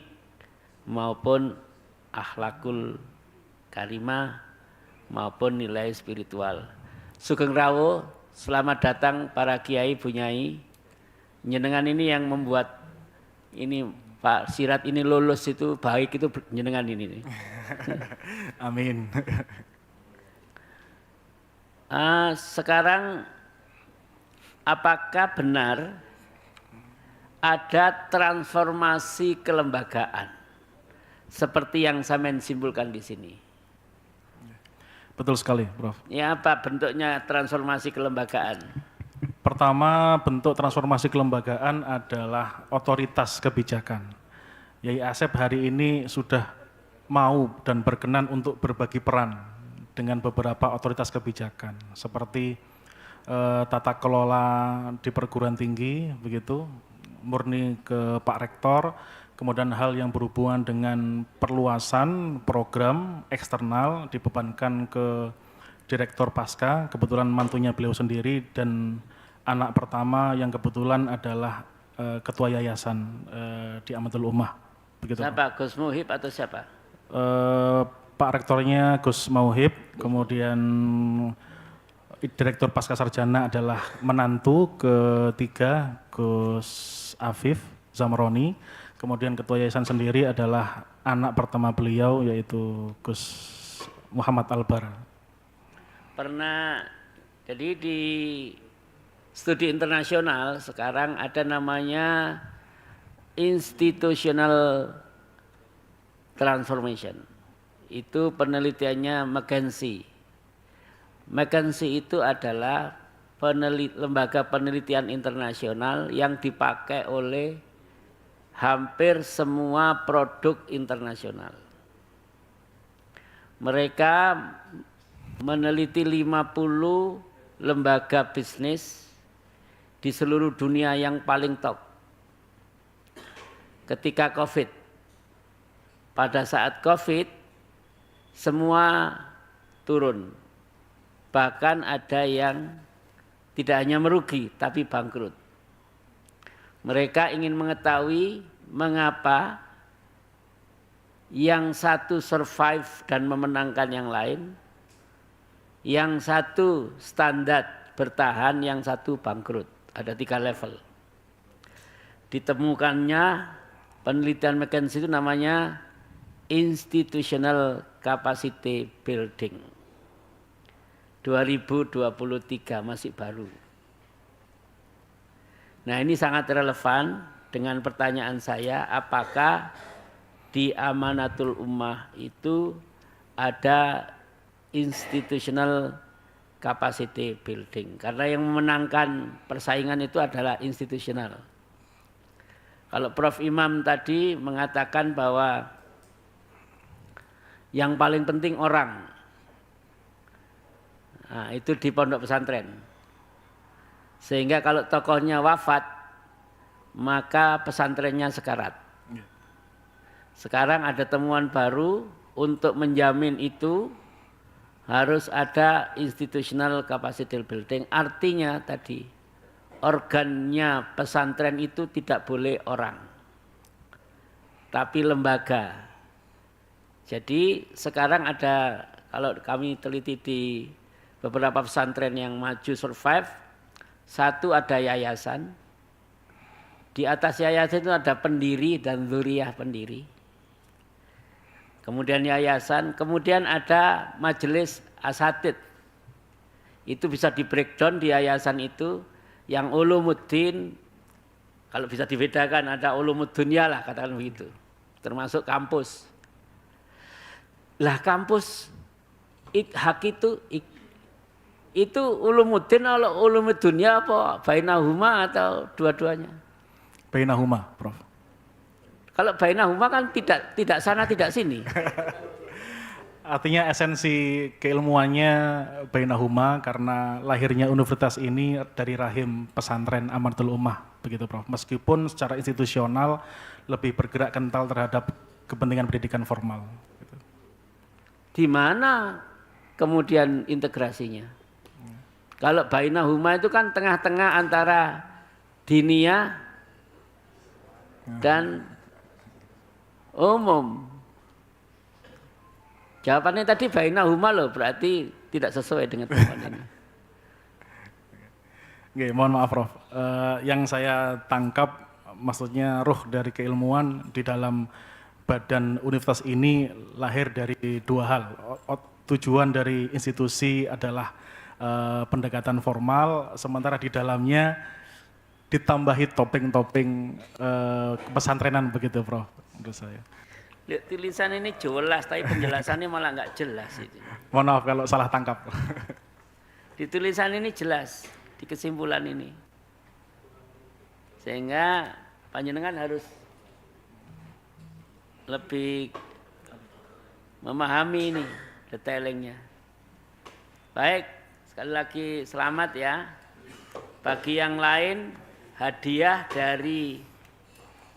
maupun akhlakul karimah maupun nilai spiritual. Sugeng rawuh, selamat datang para kiai bunyai. Jenengan ini yang membuat ini Pak Sirat ini lulus itu baik itu jenengan ini. Amin. Sekarang apakah benar ada transformasi kelembagaan seperti yang saya simpulkan di sini? Betul sekali, Prof. Ya, apa bentuknya transformasi kelembagaan? Pertama, bentuk transformasi kelembagaan adalah otoritas kebijakan. Yai Asep hari ini sudah mau dan berkenan untuk berbagi peran dengan beberapa otoritas kebijakan, seperti tata kelola di perguruan tinggi, begitu, murni ke Pak Rektor, kemudian hal yang berhubungan dengan perluasan program eksternal dibebankan ke Direktur Pasca, kebetulan mantunya beliau sendiri, dan anak pertama yang kebetulan adalah ketua yayasan di Amanatul Ummah. Begitu. Siapa? Gus Muhib atau siapa? Pak Rektornya Gus Mauhib, kemudian Direktur Pasca Sarjana adalah menantu ketiga Gus Afif Zamroni, kemudian ketua yayasan sendiri adalah anak pertama beliau yaitu Gus Muhammad Albar. Pernah, jadi di studi internasional sekarang ada namanya institutional transformation. Itu penelitiannya McKinsey. McKinsey itu adalah lembaga penelitian internasional yang dipakai oleh hampir semua produk internasional. Mereka meneliti 50 lembaga bisnis di seluruh dunia yang paling top. Ketika COVID, pada saat COVID, semua turun. Bahkan ada yang tidak hanya merugi, tapi bangkrut. Mereka ingin mengetahui mengapa yang satu survive dan memenangkan yang lain, yang satu standar bertahan, yang satu bangkrut. Ada 3 level. Ditemukannya penelitian McKinsey itu namanya Institutional Capacity Building. 2023 masih baru. Nah, ini sangat relevan dengan pertanyaan saya, apakah di Amanatul Ummah itu ada institutional capacity building? Karena yang memenangkan persaingan itu adalah institusional. Kalau Prof. Imam tadi mengatakan bahwa yang paling penting orang, nah, itu di pondok pesantren. Sehingga kalau tokohnya wafat, maka pesantrennya sekarat. Sekarang ada temuan baru, untuk menjamin itu harus ada institutional capacity building. Artinya tadi, organnya pesantren itu tidak boleh orang, tapi lembaga. Jadi sekarang ada, kalau kami teliti di beberapa pesantren yang maju survive, satu ada yayasan, di atas yayasan itu ada pendiri dan dzurriyyah pendiri, kemudian yayasan, kemudian ada majelis asatid. Itu bisa di breakdown di yayasan itu, yang ulumuddin, kalau bisa dibedakan ada ulumuddunya lah, katakan begitu, termasuk kampus. Lah kampus hak itu ulumuddin atau ulumuddunya apa bainahuma atau dua-duanya? Bainahuma, Prof. Kalau bainahuma kan tidak sana tidak sini. Artinya esensi keilmuannya bainahuma, karena lahirnya universitas ini dari rahim pesantren Amanatul Ummah, begitu Prof. Meskipun secara institusional lebih bergerak kental terhadap kepentingan pendidikan formal. Gitu. Di mana kemudian integrasinya? Kalau bainahuma itu kan tengah-tengah antara diniyah dan umum. Jawabannya tadi bainahuma loh, berarti tidak sesuai dengan temuan ini. Oke, mohon maaf Prof. Yang saya tangkap maksudnya ruh dari keilmuan di dalam badan universitas ini lahir dari 2 hal. Tujuan dari institusi adalah pendekatan formal, sementara di dalamnya ditambahi topeng-topeng pesantrenan, begitu Prof. Menurut saya. Lihat tulisan ini jelas, tapi penjelasannya malah nggak jelas itu. Mohon maaf kalau salah tangkap. Di tulisan ini jelas, di kesimpulan ini. Sehingga panjenengan harus lebih memahami ini detailingnya. Baik, sekali lagi selamat ya. Bagi yang lain, hadiah dari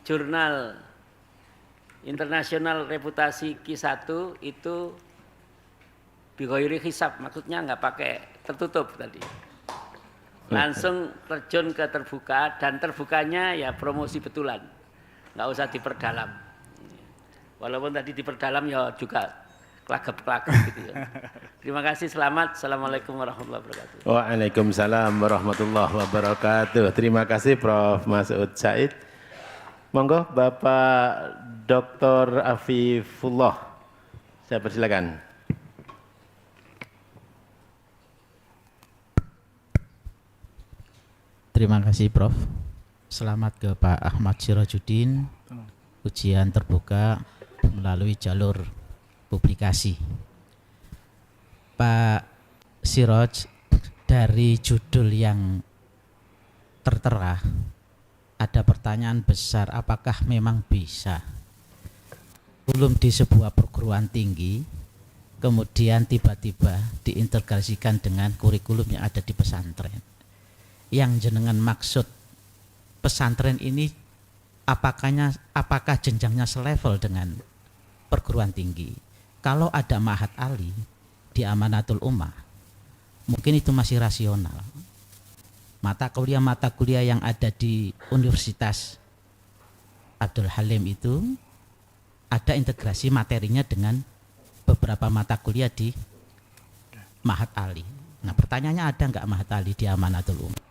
jurnal internasional reputasi Q1 itu bighairi hisab, maksudnya nggak pakai tertutup tadi. Langsung terjun ke terbuka, dan terbukanya ya promosi betulan, nggak usah diperdalam. Walaupun tadi diperdalam ya juga kelagap-kelagap gitu ya. Terima kasih, selamat. Assalamualaikum warahmatullahi wabarakatuh. Waalaikumsalam warahmatullahi wabarakatuh. Terima kasih Prof. Mas'ud Said. Monggo Bapak Dr. Afifullah, saya persilakan. Terima kasih Prof. Selamat ke Pak Ahmad Sirajuddin, ujian terbuka melalui jalur publikasi. Pak Siroj, dari judul yang tertera ada pertanyaan besar, apakah memang bisa belum di sebuah perguruan tinggi kemudian tiba-tiba diintegrasikan dengan kurikulum yang ada di pesantren? Yang jenengan maksud pesantren ini apakah jenjangnya selevel dengan perguruan tinggi? Kalau ada Ma'had Ali di Amanatul Ummah, mungkin itu masih rasional. Mata kuliah yang ada di Universitas Abdul Halim itu ada integrasi materinya dengan beberapa mata kuliah di Ma'had Ali. Nah, pertanyaannya, ada nggak Ma'had Ali di Amanatul Ummah?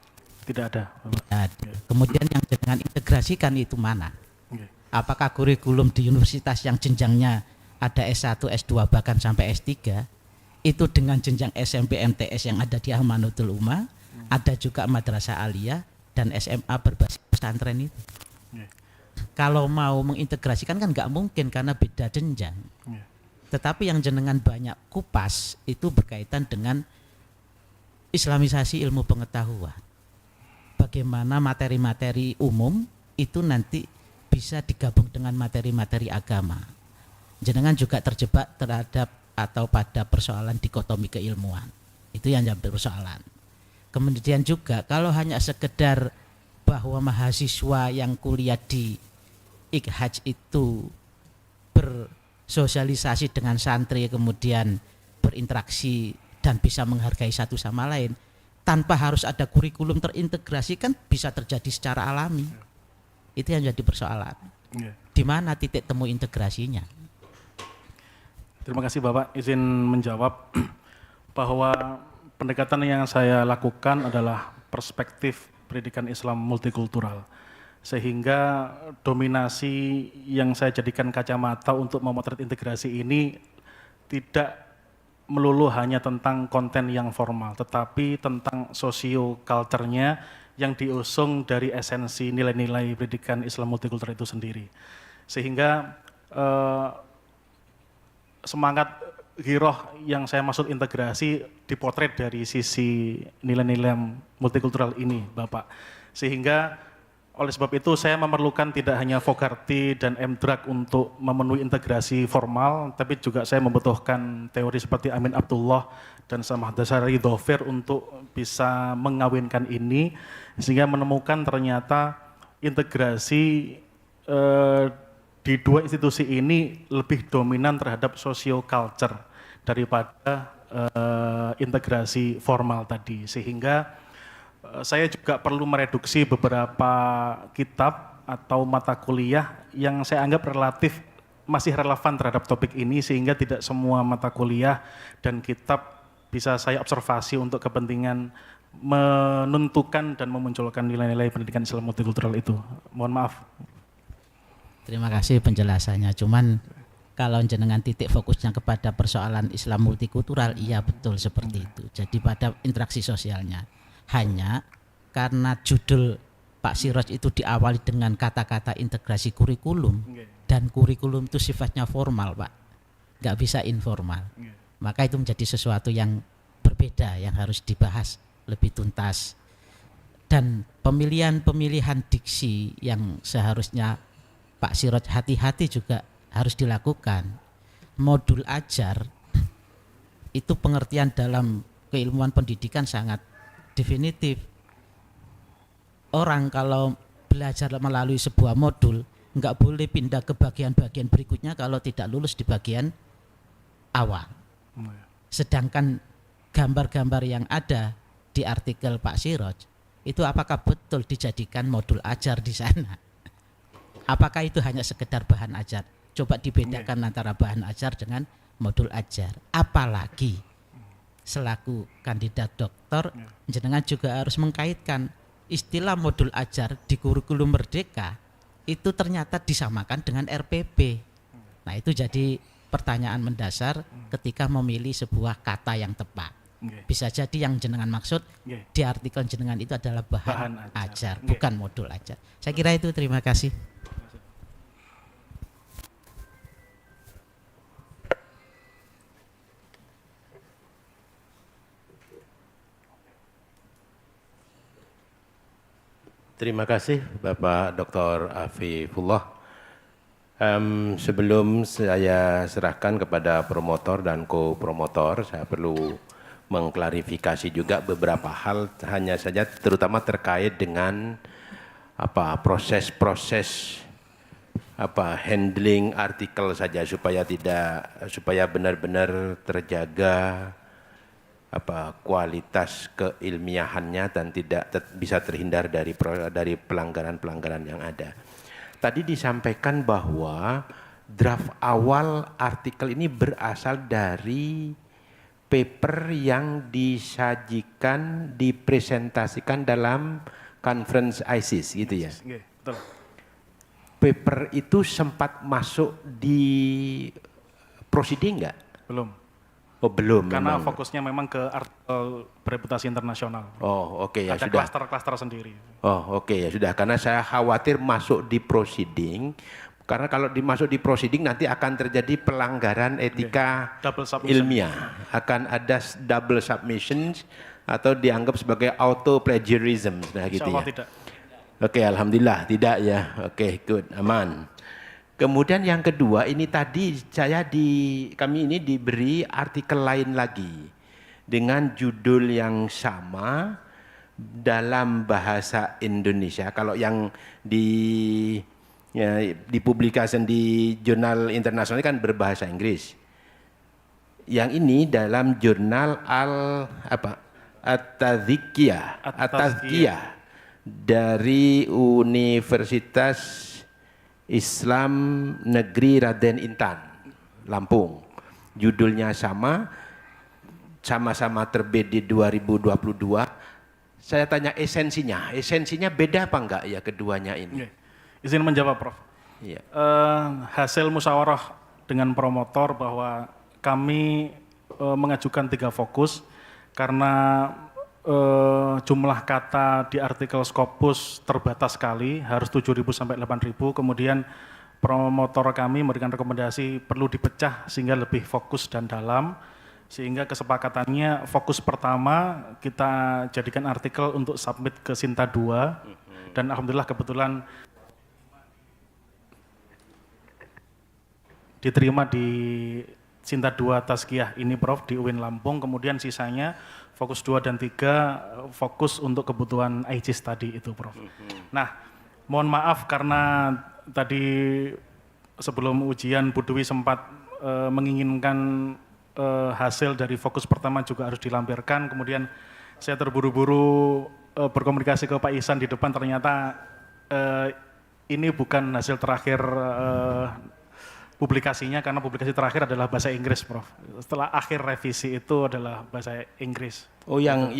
Tidak ada. Nah, kemudian yang dengan integrasikan itu mana? Okay. Apakah kurikulum di universitas yang jenjangnya ada S1, S2 bahkan sampai S3 itu dengan jenjang SMP MTS yang ada di Amanatul Ummah, ada juga madrasah aliyah dan SMA berbasis pesantren itu? Okay. Kalau mau mengintegrasikan kan nggak mungkin karena beda jenjang. Okay. Tetapi yang jenengan banyak kupas itu berkaitan dengan islamisasi ilmu pengetahuan. Bagaimana materi-materi umum itu nanti bisa digabung dengan materi-materi agama. Jenengan juga terjebak terhadap atau pada persoalan dikotomi keilmuan. Itu yang jadi persoalan. Kemudian juga kalau hanya sekedar bahwa mahasiswa yang kuliah di IKHAJ itu bersosialisasi dengan santri, kemudian berinteraksi dan bisa menghargai satu sama lain, tanpa harus ada kurikulum terintegrasi kan bisa terjadi secara alami. Itu yang jadi persoalan. Di mana titik temu integrasinya? Terima kasih Bapak, izin menjawab bahwa pendekatan yang saya lakukan adalah perspektif pendidikan Islam multikultural. Sehingga dominasi yang saya jadikan kacamata untuk memotret integrasi ini tidak melulu hanya tentang konten yang formal, tetapi tentang sosio-culture-nya yang diusung dari esensi nilai-nilai pendidikan Islam multikultural itu sendiri. Sehingga semangat giroh yang saya maksud integrasi dipotret dari sisi nilai-nilai multikultural ini, Bapak. Sehingga oleh sebab itu saya memerlukan tidak hanya Fogarty dan MDRAK untuk memenuhi integrasi formal, tapi juga saya membutuhkan teori seperti Amin Abdullah dan Samad Dasari Dhofir untuk bisa mengawinkan ini, sehingga menemukan ternyata integrasi di dua institusi ini lebih dominan terhadap socio-culture daripada integrasi formal tadi. Sehingga saya juga perlu mereduksi beberapa kitab atau mata kuliah yang saya anggap relatif masih relevan terhadap topik ini, sehingga tidak semua mata kuliah dan kitab bisa saya observasi untuk kepentingan menentukan dan memunculkan nilai-nilai pendidikan Islam multikultural itu. Mohon maaf. Terima kasih penjelasannya. Cuman kalau jenengan titik fokusnya kepada persoalan Islam multikultural, iya betul seperti itu. Jadi pada interaksi sosialnya. Hanya karena judul Pak Siroj itu diawali dengan kata-kata integrasi kurikulum, dan kurikulum itu sifatnya formal, Pak, nggak bisa informal. Maka itu menjadi sesuatu yang berbeda yang harus dibahas lebih tuntas. Dan pemilihan-pemilihan diksi yang seharusnya Pak Siroj hati-hati juga harus dilakukan. Modul ajar itu pengertian dalam keilmuan pendidikan sangat definitif. Orang kalau belajar melalui sebuah modul nggak boleh pindah ke bagian-bagian berikutnya kalau tidak lulus di bagian awal. Sedangkan gambar-gambar yang ada di artikel Pak Siroj itu apakah betul dijadikan modul ajar di sana? Apakah itu hanya sekedar bahan ajar? Coba dibedakan antara bahan ajar dengan modul ajar. Apalagi selaku kandidat doktor, jenengan juga harus mengkaitkan istilah modul ajar di kurikulum Merdeka itu ternyata disamakan dengan RPP. Nah, itu jadi pertanyaan mendasar ketika memilih sebuah kata yang tepat. Nggih. Bisa jadi yang jenengan maksud Nggih. di artikel jenengan itu adalah bahan, Bahan ajar, ajar. Nggih. bukan modul ajar. Saya kira itu, terima kasih. Terima kasih Bapak Dr. Afifullah. Sebelum saya serahkan kepada promotor dan co-promotor, saya perlu mengklarifikasi juga beberapa hal, hanya saja terutama terkait dengan proses-proses handling artikel saja supaya benar-benar terjaga kualitas keilmiahannya dan tidak bisa terhindar dari pelanggaran-pelanggaran yang ada. Tadi disampaikan bahwa draft awal artikel ini berasal dari paper yang disajikan, dipresentasikan dalam conference ISIS gitu ya. Nggih, betul. Paper itu sempat masuk di proceeding enggak? Belum. Oh belum. Karena memang. fokusnya memang ke artikel bereputasi internasional. Oh oke, ya Ada sudah. klaster-klaster sendiri. Oh oke, ya sudah, karena saya khawatir masuk di proceeding, karena kalau dimasuk di proceeding nanti akan terjadi pelanggaran etika Double submission. ilmiah, akan ada double submissions atau dianggap sebagai auto plagiarism, nah gitu Insya Allah ya. tidak. Oke, alhamdulillah tidak ya. Oke, good, aman. Kemudian yang kedua, ini tadi kami ini diberi artikel lain lagi dengan judul yang sama dalam bahasa Indonesia. Kalau yang dipublikasikan di jurnal internasional kan berbahasa Inggris. Yang ini dalam jurnal At-Tazkiyah dari Universitas Islam Negeri Raden Intan, Lampung. Judulnya sama-sama terbit di 2022. Saya tanya esensinya beda apa enggak ya keduanya ini? Nggih. Izin menjawab, Prof. Iya. Hasil musyawarah dengan promotor bahwa kami mengajukan 3 fokus karena jumlah kata di artikel Scopus terbatas sekali, harus 7.000 sampai 8.000. Kemudian promotor kami memberikan rekomendasi perlu dipecah sehingga lebih fokus dan dalam. Sehingga kesepakatannya fokus pertama kita jadikan artikel untuk submit ke Sinta 2. Dan alhamdulillah kebetulan diterima di Sinta 2 Tazkiyah ini, Prof, di UIN Lampung. Kemudian sisanya fokus 2 dan 3 fokus untuk kebutuhan IJIS tadi itu, Prof. Nah, mohon maaf karena tadi sebelum ujian Bu Dwi sempat menginginkan hasil dari fokus pertama juga harus dilampirkan. Kemudian saya terburu-buru berkomunikasi ke Pak Ihsan di depan, ternyata ini bukan hasil terakhir publikasinya, karena publikasi terakhir adalah bahasa Inggris, Prof. Setelah akhir revisi itu adalah bahasa Inggris. Oh, yang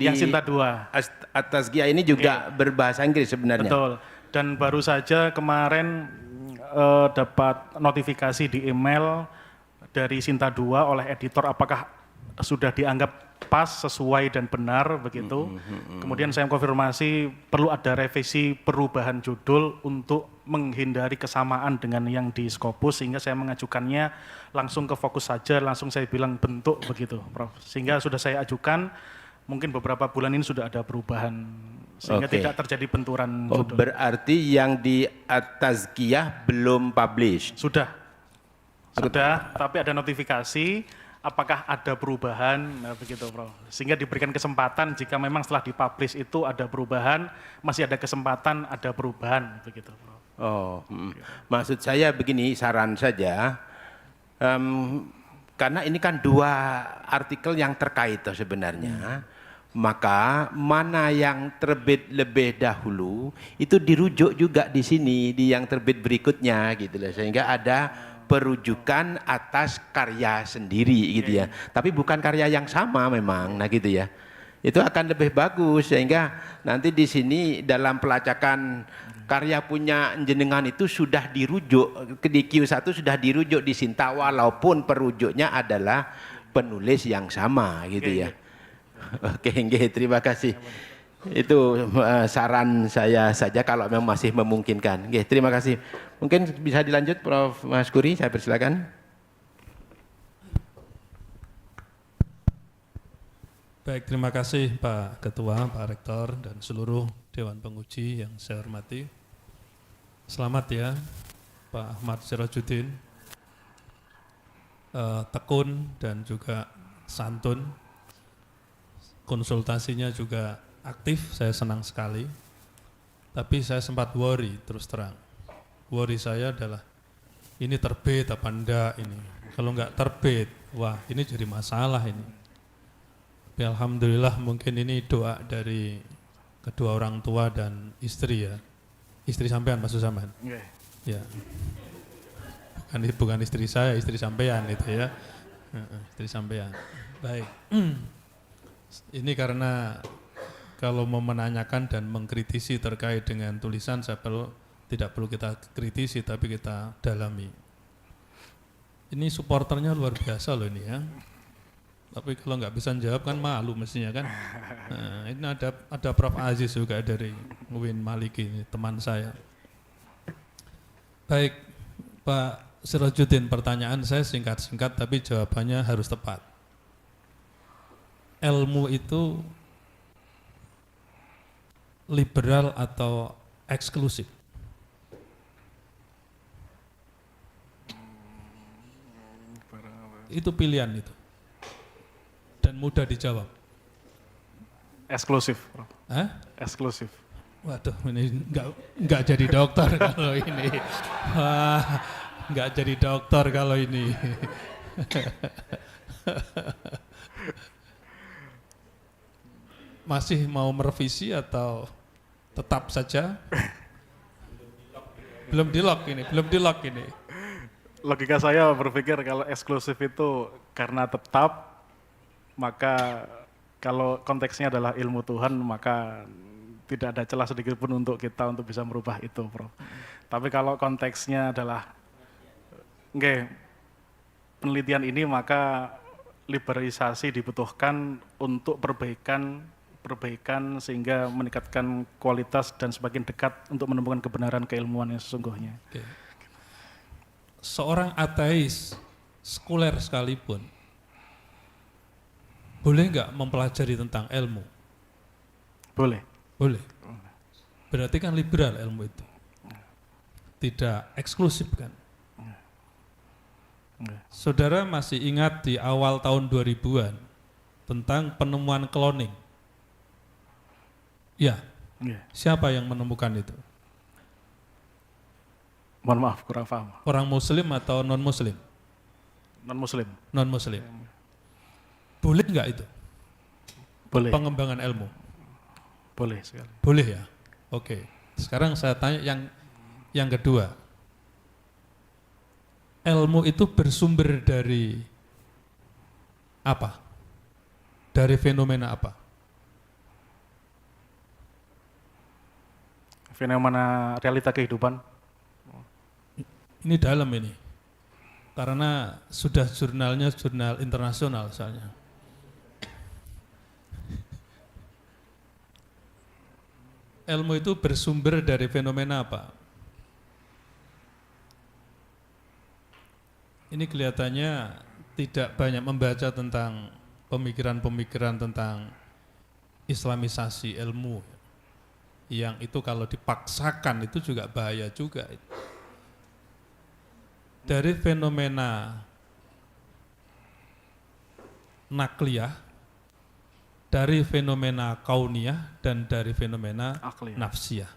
di Sinta 2. At-Tazkiyah ini juga berbahasa Inggris sebenarnya. Betul. Dan baru saja kemarin dapat notifikasi di email dari Sinta 2 oleh editor apakah sudah dianggap pas, sesuai dan benar begitu. Kemudian saya konfirmasi perlu ada revisi perubahan judul untuk menghindari kesamaan dengan yang di Scopus, sehingga saya mengajukannya langsung ke fokus saja, langsung saya bilang bentuk begitu, Prof. Sehingga sudah saya ajukan, mungkin beberapa bulan ini sudah ada perubahan sehingga tidak terjadi benturan Oh, judul. berarti yang di At-Tazkiyah belum publish. Sudah, tapi ada notifikasi apakah ada perubahan, nah begitu, Prof. Sehingga diberikan kesempatan jika memang setelah dipublish itu ada perubahan, masih ada kesempatan ada perubahan, begitu, Prof. Oh, maksud saya begini, saran saja, karena ini kan 2 artikel yang terkait sebenarnya, maka mana yang terbit lebih dahulu itu dirujuk juga di sini di yang terbit berikutnya gitu loh, sehingga ada perujukan atas karya sendiri gitu ya. Tapi bukan karya yang sama memang, nah gitu ya. Itu akan lebih bagus sehingga nanti di sini dalam pelacakan karya punya jenengan itu sudah dirujuk di Q1, sudah dirujuk di Sinta walaupun perujuknya adalah penulis yang sama gitu ya. Oke, nggih, terima kasih. Itu saran saya saja kalau memang masih memungkinkan. Nggih, terima kasih. Mungkin bisa dilanjut Prof. Maskuri, saya persilakan. Baik, terima kasih Pak Ketua, Pak Rektor, dan seluruh Dewan Penguji yang saya hormati. Selamat ya Pak Ahmad Sirajuddin, tekun dan juga santun, konsultasinya juga aktif, saya senang sekali. Tapi saya sempat worry, terus terang. Worry saya adalah, ini terbit apa enggak ini? Kalau enggak terbit, wah ini jadi masalah ini. Ya, alhamdulillah mungkin ini doa dari kedua orang tua dan istri ya. Istri sampean maksud sampean? Ya. Bukan istri saya, istri sampean itu ya. Istri sampean. Baik. Ini karena kalau mau menanyakan dan mengkritisi terkait dengan tulisan tidak perlu kita kritisi tapi kita dalami. Ini supporternya luar biasa loh ini ya. Tapi kalau nggak bisa jawab kan malu mestinya kan. Nah, ini ada Prof. Aziz juga dari UIN Maliki, teman saya. Baik, Pak Sirajuddin, pertanyaan saya singkat-singkat tapi jawabannya harus tepat. Ilmu itu liberal atau eksklusif? Itu pilihan itu. Dan mudah dijawab. Eksklusif, Prof. Hah? Eksklusif. Waduh, ini nggak jadi dokter kalau ini. Wah, nggak jadi dokter kalau ini. Masih mau merevisi atau tetap saja? Belum di lock ini. Logika saya berpikir kalau eksklusif itu karena tetap, maka kalau konteksnya adalah ilmu Tuhan, maka tidak ada celah sedikit pun untuk kita untuk bisa merubah itu, Prof. Tapi kalau konteksnya adalah penelitian ini, maka liberalisasi dibutuhkan untuk perbaikan sehingga meningkatkan kualitas dan semakin dekat untuk menemukan kebenaran keilmuan yang sesungguhnya. Oke. Seorang ateis sekuler sekalipun boleh nggak mempelajari tentang ilmu? Boleh. Boleh. Berarti kan liberal ilmu itu. Tidak eksklusif kan? Saudara masih ingat di awal tahun 2000-an tentang penemuan cloning? Ya. Siapa yang menemukan itu? Mohon maaf, kurang paham. Orang muslim atau non-muslim? Non-muslim. Non-muslim. Boleh nggak itu? Boleh. Pengembangan ilmu? Boleh sekali. Boleh ya? Oke. Sekarang saya tanya yang kedua. Ilmu itu bersumber dari apa? Dari fenomena apa? Fenomena realita kehidupan. Ini dalam ini. Karena sudah jurnalnya jurnal internasional soalnya. Ilmu itu bersumber dari fenomena apa? Ini kelihatannya tidak banyak membaca tentang pemikiran-pemikiran tentang islamisasi ilmu. Yang itu kalau dipaksakan itu juga bahaya juga. Dari fenomena nakliyah, dari fenomena kauniyah, dan dari fenomena Akliyah. nafsiyah.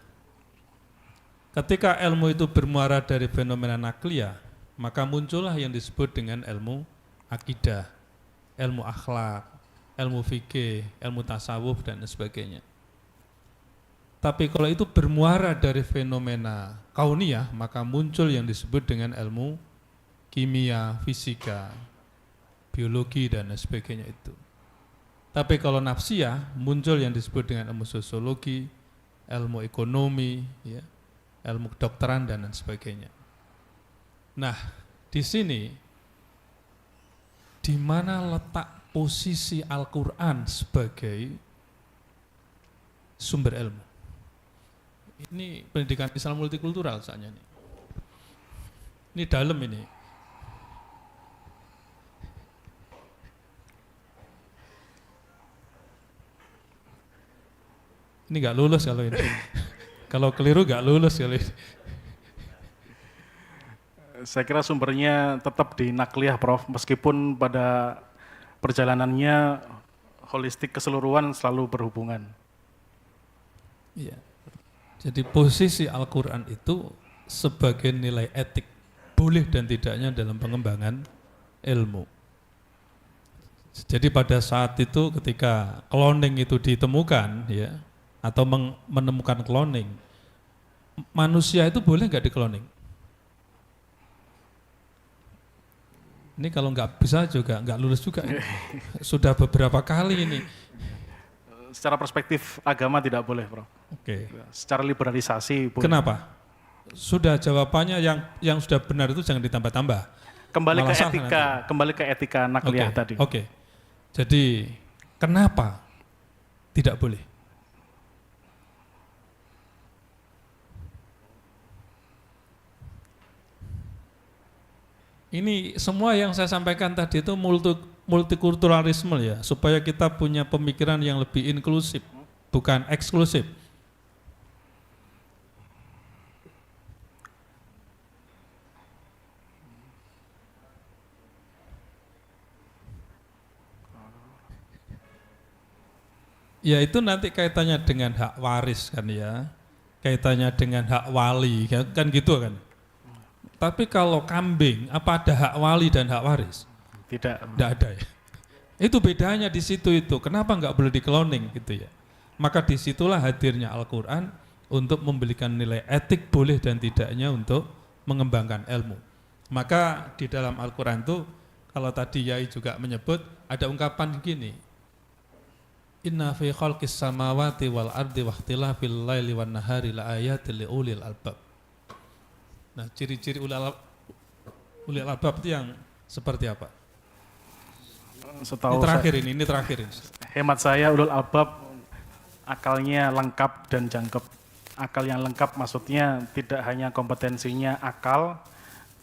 Ketika ilmu itu bermuara dari fenomena nakliyah, maka muncullah yang disebut dengan ilmu akidah, ilmu akhlak, ilmu fikih, ilmu tasawuf, dan sebagainya. Tapi kalau itu bermuara dari fenomena kauniyah, maka muncul yang disebut dengan ilmu kimia, fisika, biologi, dan sebagainya itu. Tapi kalau nafsiyah, muncul yang disebut dengan ilmu sosiologi, ilmu ekonomi, ya, ilmu kedokteran, dan sebagainya. Nah, di sini di mana letak posisi Al-Quran sebagai sumber ilmu. Ini pendidikan Islam multikultural saatnya nih. Ini dalam ini. Ini nggak lulus kalau ini. Kalau keliru nggak lulus kalau ini. Saya kira sumbernya tetap di nakliyah, Prof. Meskipun pada perjalanannya holistik keseluruhan selalu berhubungan. Iya. Jadi posisi Al-Quran itu sebagai nilai etik, boleh dan tidaknya dalam pengembangan ilmu. Jadi pada saat itu ketika cloning itu ditemukan, ya, atau menemukan cloning, manusia itu boleh nggak di-cloning? Ini kalau nggak bisa juga nggak lulus juga. Sudah beberapa kali ini. Secara perspektif agama tidak boleh, Prof. Oke. Secara liberalisasi boleh. Kenapa? Sudah jawabannya yang sudah benar itu jangan ditambah-tambah. Kembali ke Malah salah etika, nanti. kembali ke etika nakliyah Oke, tadi. Oke. Jadi kenapa tidak boleh? Ini semua yang saya sampaikan tadi itu multikulturalisme ya, supaya kita punya pemikiran yang lebih inklusif, bukan eksklusif. Ya itu nanti kaitannya dengan hak waris kan ya, kaitannya dengan hak wali kan gitu kan. Tapi kalau kambing, apa ada hak wali dan hak waris? Tidak. Tidak ada ya. Itu bedanya di situ itu. Kenapa nggak boleh di-cloning gitu ya? Maka disitulah hadirnya Al-Quran untuk memberikan nilai etik boleh dan tidaknya untuk mengembangkan ilmu. Maka di dalam Al-Quran itu, kalau tadi Yai juga menyebut, ada ungkapan gini, Inna fi khalqis samawati wal ardi wakhtilafil laili wan nahari la ayatil liulil albab. Nah, ciri-ciri ulil albab itu yang seperti apa? Setahu Ini terakhir ini. Hemat saya ulul albab akalnya lengkap dan jangkep. Akal yang lengkap maksudnya tidak hanya kompetensinya akal,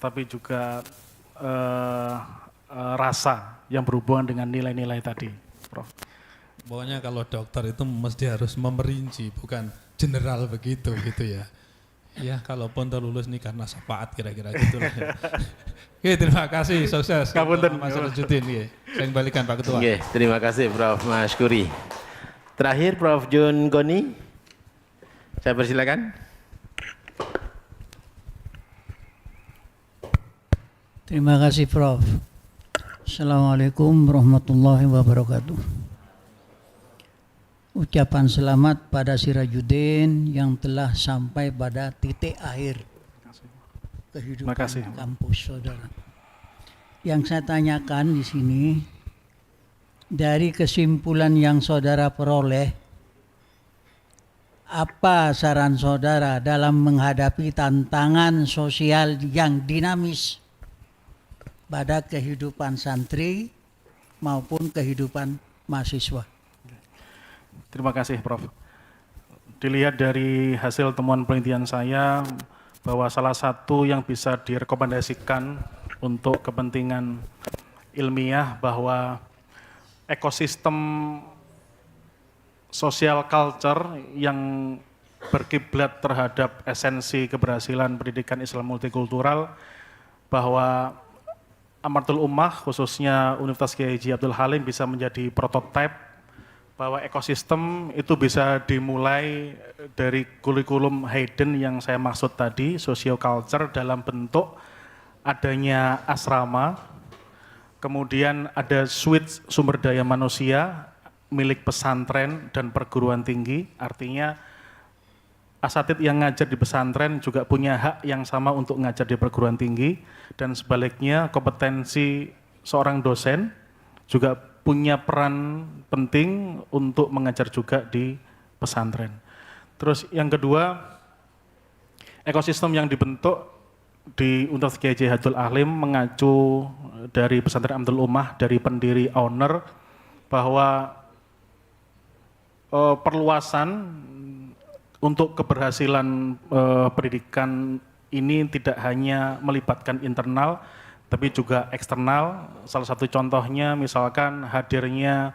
tapi juga rasa yang berhubungan dengan nilai-nilai tadi, Prof. Pokoknya kalau dokter itu mesti harus memerinci, bukan general begitu gitu ya. Ya, kalaupun terlulus nih karena syafaat kira-kira gitulah. Ya. Oke, terima kasih, sukses. Ngapunten. Mas Rajuddin, ya. Saya kembalikan Pak Ketua. Oke, terima kasih Prof. Masyukuri. Terakhir Prof. Jun Goni, saya persilakan. Terima kasih Prof. Assalamualaikum warahmatullahi wabarakatuh. Ucapan selamat pada Sirajuddin yang telah sampai pada titik akhir kehidupan kampus saudara. Yang saya tanyakan di sini, dari kesimpulan yang saudara peroleh, apa saran saudara dalam menghadapi tantangan sosial yang dinamis pada kehidupan santri maupun kehidupan mahasiswa? Terima kasih, Prof. Dilihat dari hasil temuan penelitian saya bahwa salah satu yang bisa direkomendasikan untuk kepentingan ilmiah bahwa ekosistem social culture yang berkiblat terhadap esensi keberhasilan pendidikan Islam multikultural, bahwa Amaratul Ummah khususnya Universitas Kiai Haji Abdul Halim bisa menjadi prototipe bahwa ekosistem itu bisa dimulai dari kurikulum Hayden yang saya maksud tadi, socio-culture dalam bentuk adanya asrama, kemudian ada suite sumber daya manusia milik pesantren dan perguruan tinggi, artinya asatid yang ngajar di pesantren juga punya hak yang sama untuk ngajar di perguruan tinggi, dan sebaliknya kompetensi seorang dosen juga punya peran penting untuk mengajar juga di pesantren. Terus yang kedua, ekosistem yang dibentuk di Universitas Kiai Haji Abdul Halim mengacu dari pesantren Amdul Ummah dari pendiri owner bahwa perluasan untuk keberhasilan pendidikan ini tidak hanya melibatkan internal tapi juga eksternal. Salah satu contohnya misalkan hadirnya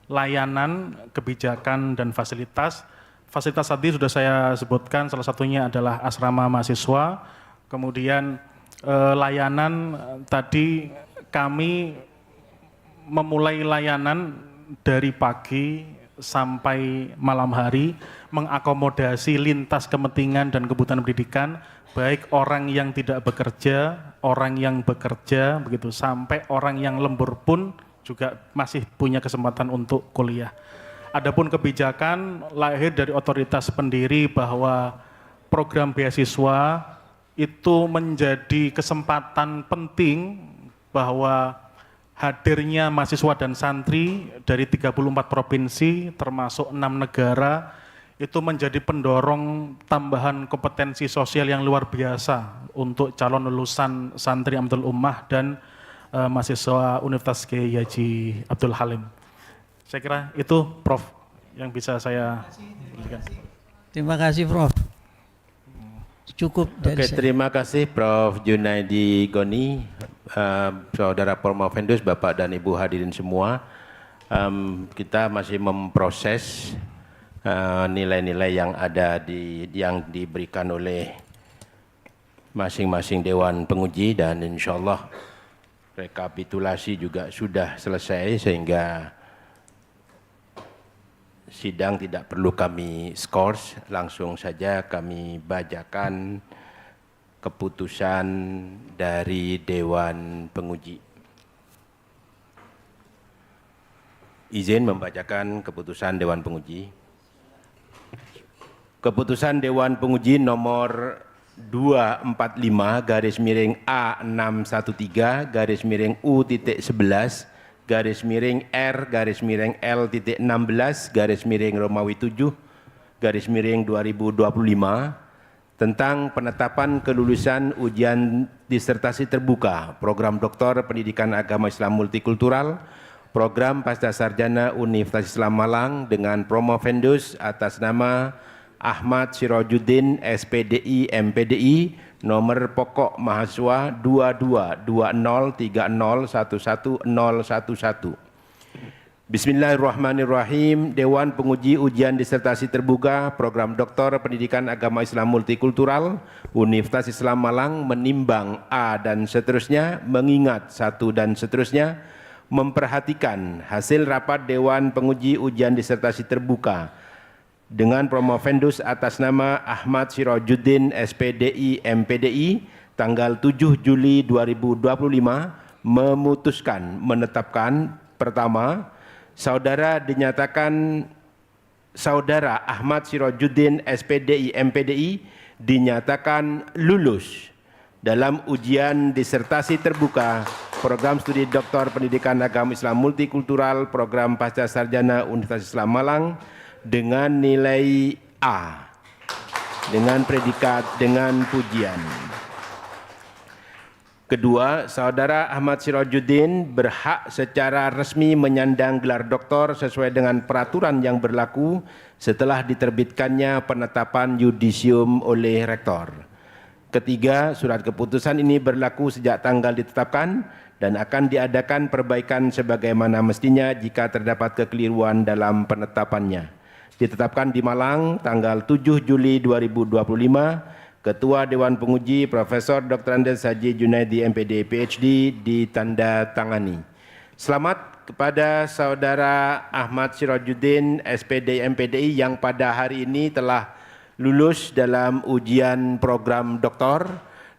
layanan, kebijakan dan fasilitas. Fasilitas tadi sudah saya sebutkan, salah satunya adalah asrama mahasiswa. Kemudian layanan tadi kami memulai layanan dari pagi sampai malam hari, mengakomodasi lintas kepentingan dan kebutuhan pendidikan, baik orang yang tidak bekerja, orang yang bekerja, begitu sampai orang yang lembur pun juga masih punya kesempatan untuk kuliah. Adapun kebijakan lahir dari otoritas pendiri bahwa program beasiswa itu menjadi kesempatan penting bahwa hadirnya mahasiswa dan santri dari 34 provinsi termasuk 6 negara itu menjadi pendorong tambahan kompetensi sosial yang luar biasa untuk calon lulusan santri Amdul Ummah dan mahasiswa Universitas Kiai Haji Abdul Halim. Saya kira itu Prof yang bisa saya berikan. Terima kasih Prof. Cukup dari Oke, terima kasih Prof Junaidi Goni, Saudara Promovendus, Bapak dan Ibu hadirin semua. Kita masih memproses nilai-nilai yang ada yang diberikan oleh masing-masing Dewan Penguji dan insya Allah rekapitulasi juga sudah selesai sehingga sidang tidak perlu kami skors, langsung saja kami bacakan keputusan dari Dewan Penguji. Izin membacakan keputusan Dewan Penguji. Keputusan Dewan Penguji nomor 245-R613-R-U-11-L-16 tentang penetapan kelulusan ujian disertasi terbuka program Doktor Pendidikan Agama Islam Multikultural program Pasca Sarjana Universitas Islam Malang dengan Promovendus atas nama Ahmad Sirajuddin SPDI MPDI nomor pokok mahasiswa 222030111011. Bismillahirrahmanirrahim. Dewan Penguji Ujian Disertasi Terbuka Program Doktor Pendidikan Agama Islam Multikultural Universitas Islam Malang menimbang A dan seterusnya, mengingat satu dan seterusnya, memperhatikan hasil rapat Dewan Penguji Ujian Disertasi Terbuka dengan Promovendus atas nama Ahmad Sirajuddin SPDI MPDI tanggal 7 Juli 2025 memutuskan menetapkan pertama, saudara Ahmad Sirajuddin SPDI MPDI dinyatakan lulus dalam ujian disertasi terbuka program studi Doktor Pendidikan Agama Islam Multikultural program Pasca Sarjana Universitas Islam Malang dengan nilai A dengan predikat dengan pujian. Kedua, saudara Ahmad Sirajuddin berhak secara resmi menyandang gelar doktor sesuai dengan peraturan yang berlaku setelah diterbitkannya penetapan yudisium oleh rektor. Ketiga, surat keputusan ini berlaku sejak tanggal ditetapkan dan akan diadakan perbaikan sebagaimana mestinya jika terdapat kekeliruan dalam penetapannya. Ditetapkan di Malang tanggal 7 Juli 2025, Ketua Dewan Penguji Profesor Dr. Andes Haji Junaidi MPD PhD ditandatangani. Selamat kepada saudara Ahmad Sirajuddin SPD MPDI yang pada hari ini telah lulus dalam ujian program doktor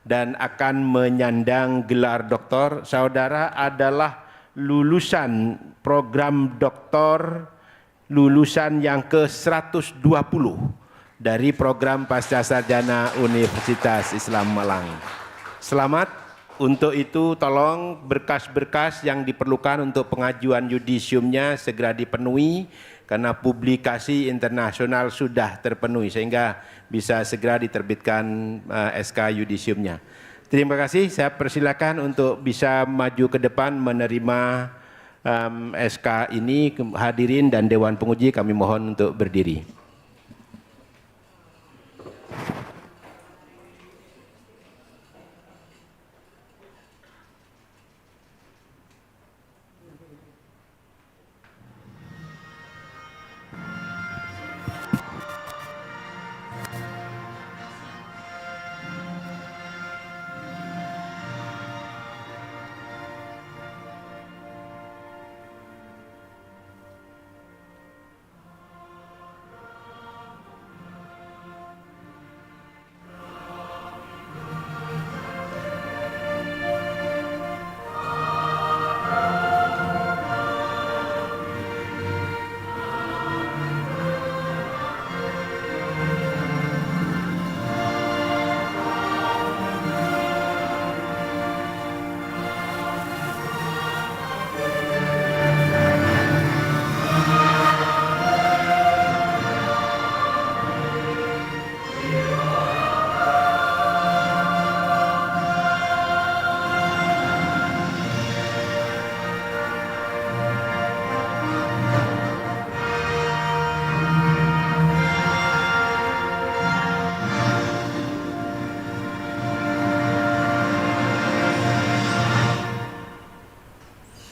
dan akan menyandang gelar doktor. Saudara adalah lulusan program doktor lulusan yang ke-120 dari program Pasca Sarjana Universitas Islam Malang. Selamat. Untuk itu tolong berkas-berkas yang diperlukan untuk pengajuan yudisiumnya segera dipenuhi karena publikasi internasional sudah terpenuhi sehingga bisa segera diterbitkan SK yudisiumnya. Terima kasih. Saya persilakan untuk bisa maju ke depan menerima SK ini. Hadirin dan Dewan Penguji kami mohon untuk berdiri.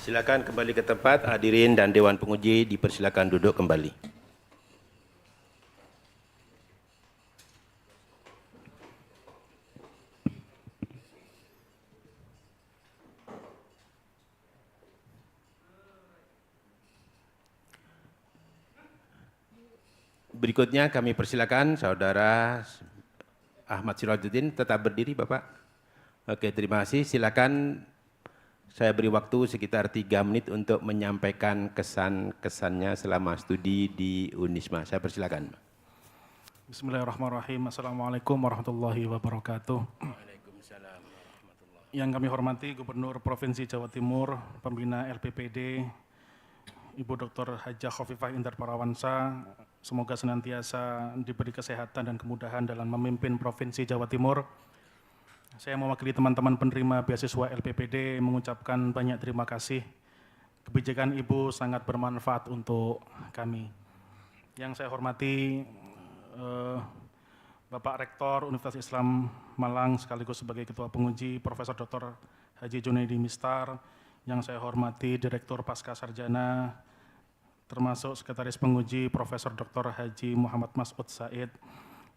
Silakan kembali ke tempat, hadirin dan Dewan Penguji dipersilakan duduk kembali. Berikutnya kami persilakan Saudara Ahmad Sirajuddin, tetap berdiri Bapak. Oke, terima kasih. Silakan. Saya beri waktu sekitar 3 menit untuk menyampaikan kesan-kesannya selama studi di Unisma. Saya persilakan. Bismillahirrahmanirrahim. Assalamualaikum warahmatullahi wabarakatuh. Waalaikumsalam warahmatullahi. Yang kami hormati Gubernur Provinsi Jawa Timur, Pembina LPPD, Ibu Dr. Hajah Khofifah Indar Parawansa, semoga senantiasa diberi kesehatan dan kemudahan dalam memimpin Provinsi Jawa Timur. Saya mewakili teman-teman penerima beasiswa LPPD mengucapkan banyak terima kasih. Kebijakan Ibu sangat bermanfaat untuk kami. Yang saya hormati Bapak Rektor Universitas Islam Malang sekaligus sebagai Ketua Penguji Profesor Dr. Haji Junaidi Mistar. Yang saya hormati Direktur Pasca Sarjana termasuk Sekretaris Penguji Profesor Dr. Haji Muhammad Mas'ud Said.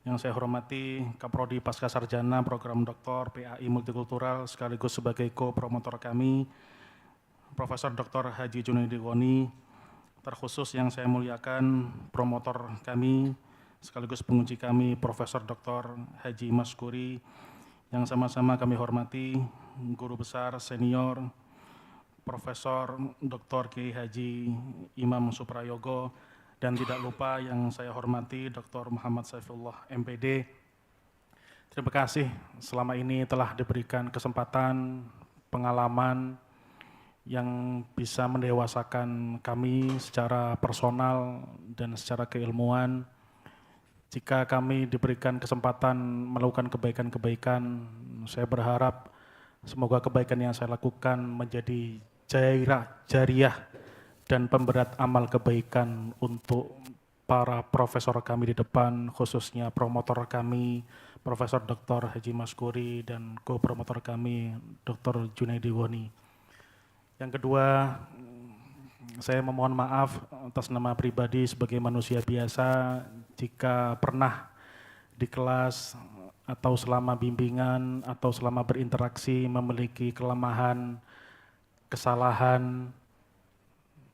Yang saya hormati Kaprodi Pasca Sarjana Program Doktor PAI Multikultural sekaligus sebagai co-promotor kami Profesor Dr. Haji Junaidi Goni. Terkhusus yang saya muliakan promotor kami sekaligus penguji kami Profesor Dr. Haji Maskuri. Yang sama-sama kami hormati Guru Besar Senior Profesor Dr. Kiai Haji Imam Suprayogo. Dan tidak lupa yang saya hormati Dr. Muhammad Saifullah MPD. Terima kasih selama ini telah diberikan kesempatan, pengalaman yang bisa mendewasakan kami secara personal dan secara keilmuan. Jika kami diberikan kesempatan melakukan kebaikan-kebaikan, saya berharap semoga kebaikan yang saya lakukan menjadi jariah dan pemberat amal kebaikan untuk para profesor kami di depan, khususnya promotor kami, Profesor Dr. Haji Maskuri dan co-promotor kami, Dr. Junaidi Goni. Yang kedua, saya memohon maaf atas nama pribadi sebagai manusia biasa jika pernah di kelas atau selama bimbingan atau selama berinteraksi memiliki kelemahan, kesalahan.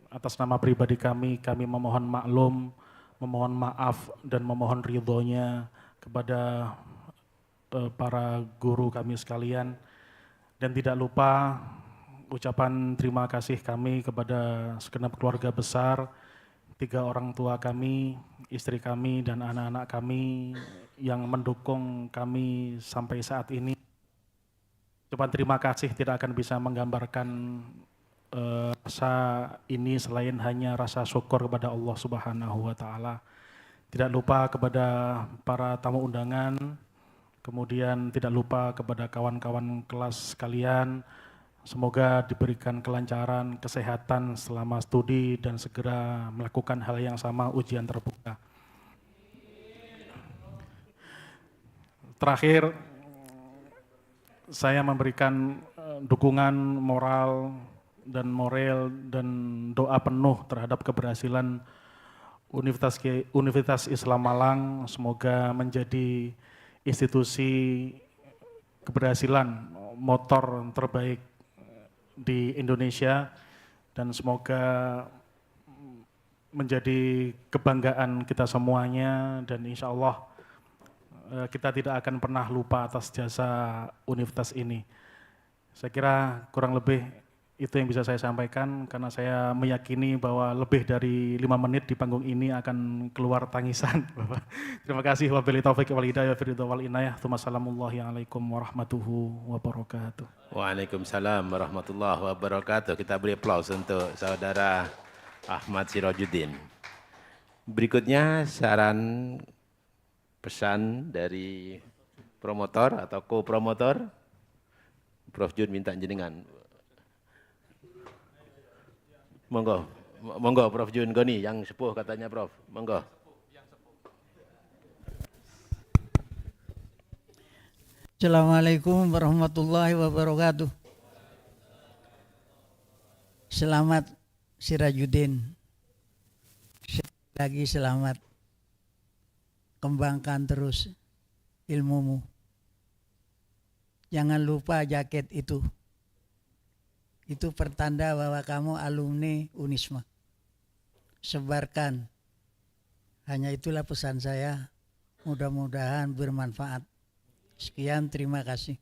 Atas nama pribadi kami memohon maklum, memohon maaf dan memohon ridhonya kepada para guru kami sekalian. Dan tidak lupa ucapan terima kasih kami kepada segenap keluarga besar, 3 orang tua kami, istri kami dan anak-anak kami yang mendukung kami sampai saat ini. Ucapan terima kasih tidak akan bisa menggambarkan rasa ini selain hanya rasa syukur kepada Allah Subhanahu wa Ta'ala. Tidak lupa kepada para tamu undangan, Kemudian tidak lupa kepada kawan-kawan kelas sekalian, semoga diberikan kelancaran, kesehatan selama studi dan segera melakukan hal yang sama ujian terbuka. Terakhir, saya memberikan dukungan moral dan doa penuh terhadap keberhasilan Universitas Islam Malang. Semoga menjadi institusi keberhasilan motor terbaik di Indonesia dan semoga menjadi kebanggaan kita semuanya, dan insya Allah kita tidak akan pernah lupa atas jasa universitas ini. Saya kira kurang lebih itu yang bisa saya sampaikan, karena saya meyakini bahwa lebih dari 5 menit di panggung ini akan keluar tangisan. Terima kasih. Wabillahi taufiq wal hidayah wal inayah. Wassalamualaikum warahmatullahi wabarakatuh. Waalaikumsalam warahmatullahi wabarakatuh. Kita beri aplaus untuk saudara Ahmad Sirajuddin. Berikutnya saran pesan dari promotor atau co-promotor. Prof Jun minta jenengan. Monggo, monggo Prof Jun Goni yang sepuh katanya Prof. Monggo. Assalamualaikum warahmatullahi wabarakatuh. Selamat Sirajuddin. Sekali lagi selamat. Kembangkan terus ilmumu. Jangan lupa jaket itu. Itu pertanda bahwa kamu alumni Unisma. Sebarkan. Hanya itulah pesan saya. Mudah-mudahan bermanfaat. Sekian, terima kasih.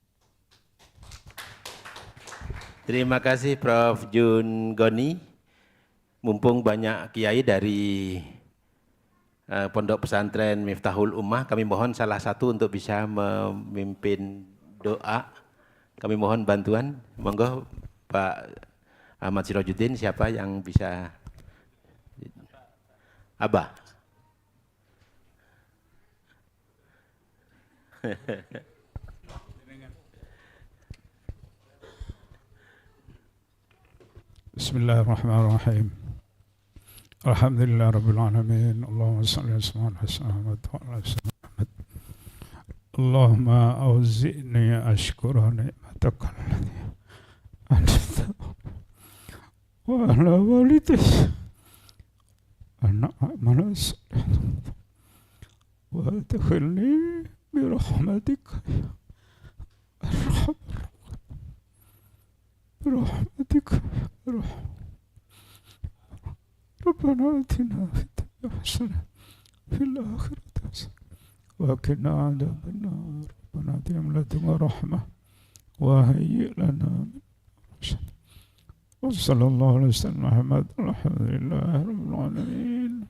Terima kasih Prof Jun Goni. Mumpung banyak kiai dari Pondok Pesantren Miftahul Ummah, kami mohon salah satu untuk bisa memimpin doa. Kami mohon bantuan. Monggo Pak Ahmad Sirajuddin, siapa yang bisa? Abah. Bismillahirrahmanirrahim. Alhamdulillah Rabbil Alamin. Allahumma salli ala Muhammad wa ala Muhammad. Allahumma awzi'ni ashkura ni'mataka allati an'amta wa ala walidayya an a'mala salihan wa adkhilni bi rahmatika ya arhamar برحمتك يا أرحم. ربنا آتنا في الدنيا حسنة وفي الآخرة حسنة وقنا عذاب النار. ربنا آتنا من لدنك رحمة وهيئ لنا من رشد. وصلى الله على سيدنا محمد. الحمد لله رب العالمين.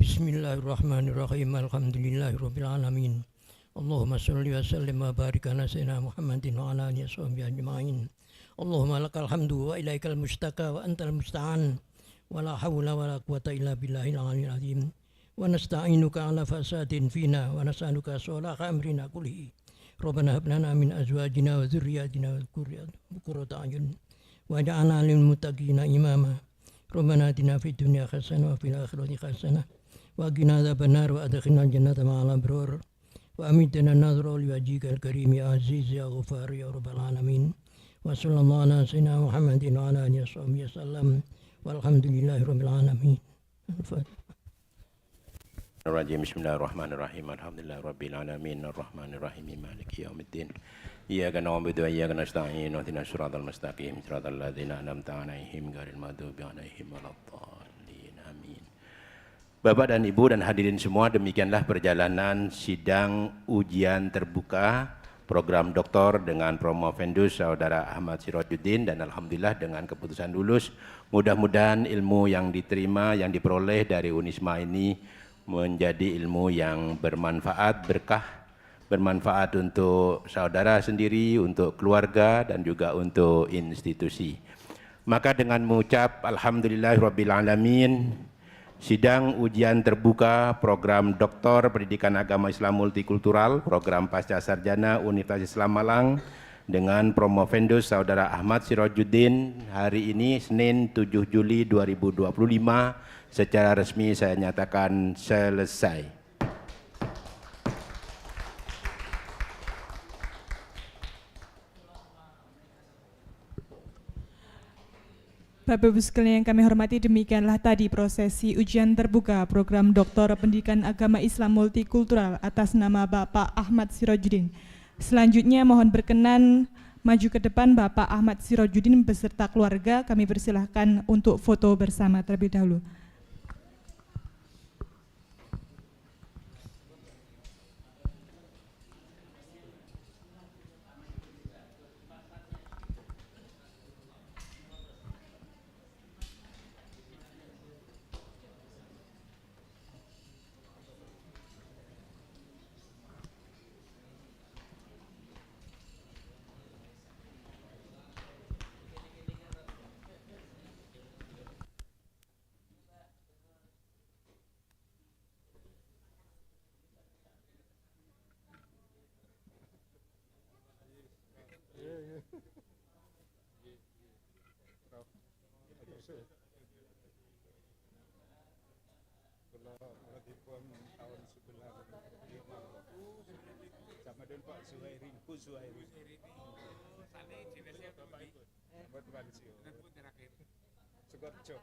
Bismillahirrahmanirrahim. Alhamdulillahirabbil alamin. Allahumma shalli wa sallim wa barik ala sayyidina Muhammadin wa ala alihi washabbihi ajmain. Allahumma lakal hamdu wa ilaikal mustaka wa antal musta'an wa la hawla wa la quwata illa billahil aliyyil azim. Wa nasta'inuka ala fasadin fina wa nas'aluka sholaha amrina kullihi. Rabbana hab lana min azwajina wa dzurriyyatina qurrata a'yun waj'alna lil muttaqina imama. Rabbana atina fid dunya hasanah wa fil akhirati hasanah wa qina adzabannar wa adkhilna jannata ma'al abrar wa amitna nadhra li wajhikal karim ya aziz ya ghafar ya rabbal alamin. Wa sallallahu ala sayyidina Muhammadin wa ala alihi wasallam walhamdulillahi rabbil alamin. Bismillahirrahmanirrahim. Alhamdulillahi rabbil alamin arrahmanir rahim maliki yaumiddin. Iyyaka na'budu wa iyyaka nasta'in. Ihdinas siratal mustaqim siratal ladzina an'amta 'alaihim ghairil maghdubi 'alaihim waladdallin. Amin. Bapak dan Ibu dan hadirin semua, demikianlah perjalanan sidang ujian terbuka program doktor dengan promovendus Saudara Ahmad Sirajuddin, dan alhamdulillah dengan keputusan lulus. Mudah-mudahan ilmu yang diterima, yang diperoleh dari Unisma ini menjadi ilmu yang bermanfaat, berkah bermanfaat untuk saudara sendiri, untuk keluarga, dan juga untuk institusi. Maka dengan mengucap Alhamdulillahirrabbilalamin, sidang ujian terbuka program Doktor Pendidikan Agama Islam Multikultural, program Pasca Sarjana Universitas Islam Malang, dengan promovendus Saudara Ahmad Sirajuddin hari ini Senin 7 Juli 2025 secara resmi saya nyatakan selesai. Bapak Ibu sekalian yang kami hormati, demikianlah tadi prosesi ujian terbuka program Doktor Pendidikan Agama Islam Multikultural atas nama Bapak Ahmad Sirajuddin. Selanjutnya mohon berkenan maju ke depan Bapak Ahmad Sirajuddin beserta keluarga. Kami persilahkan untuk foto bersama terlebih dahulu. Sukoharjo.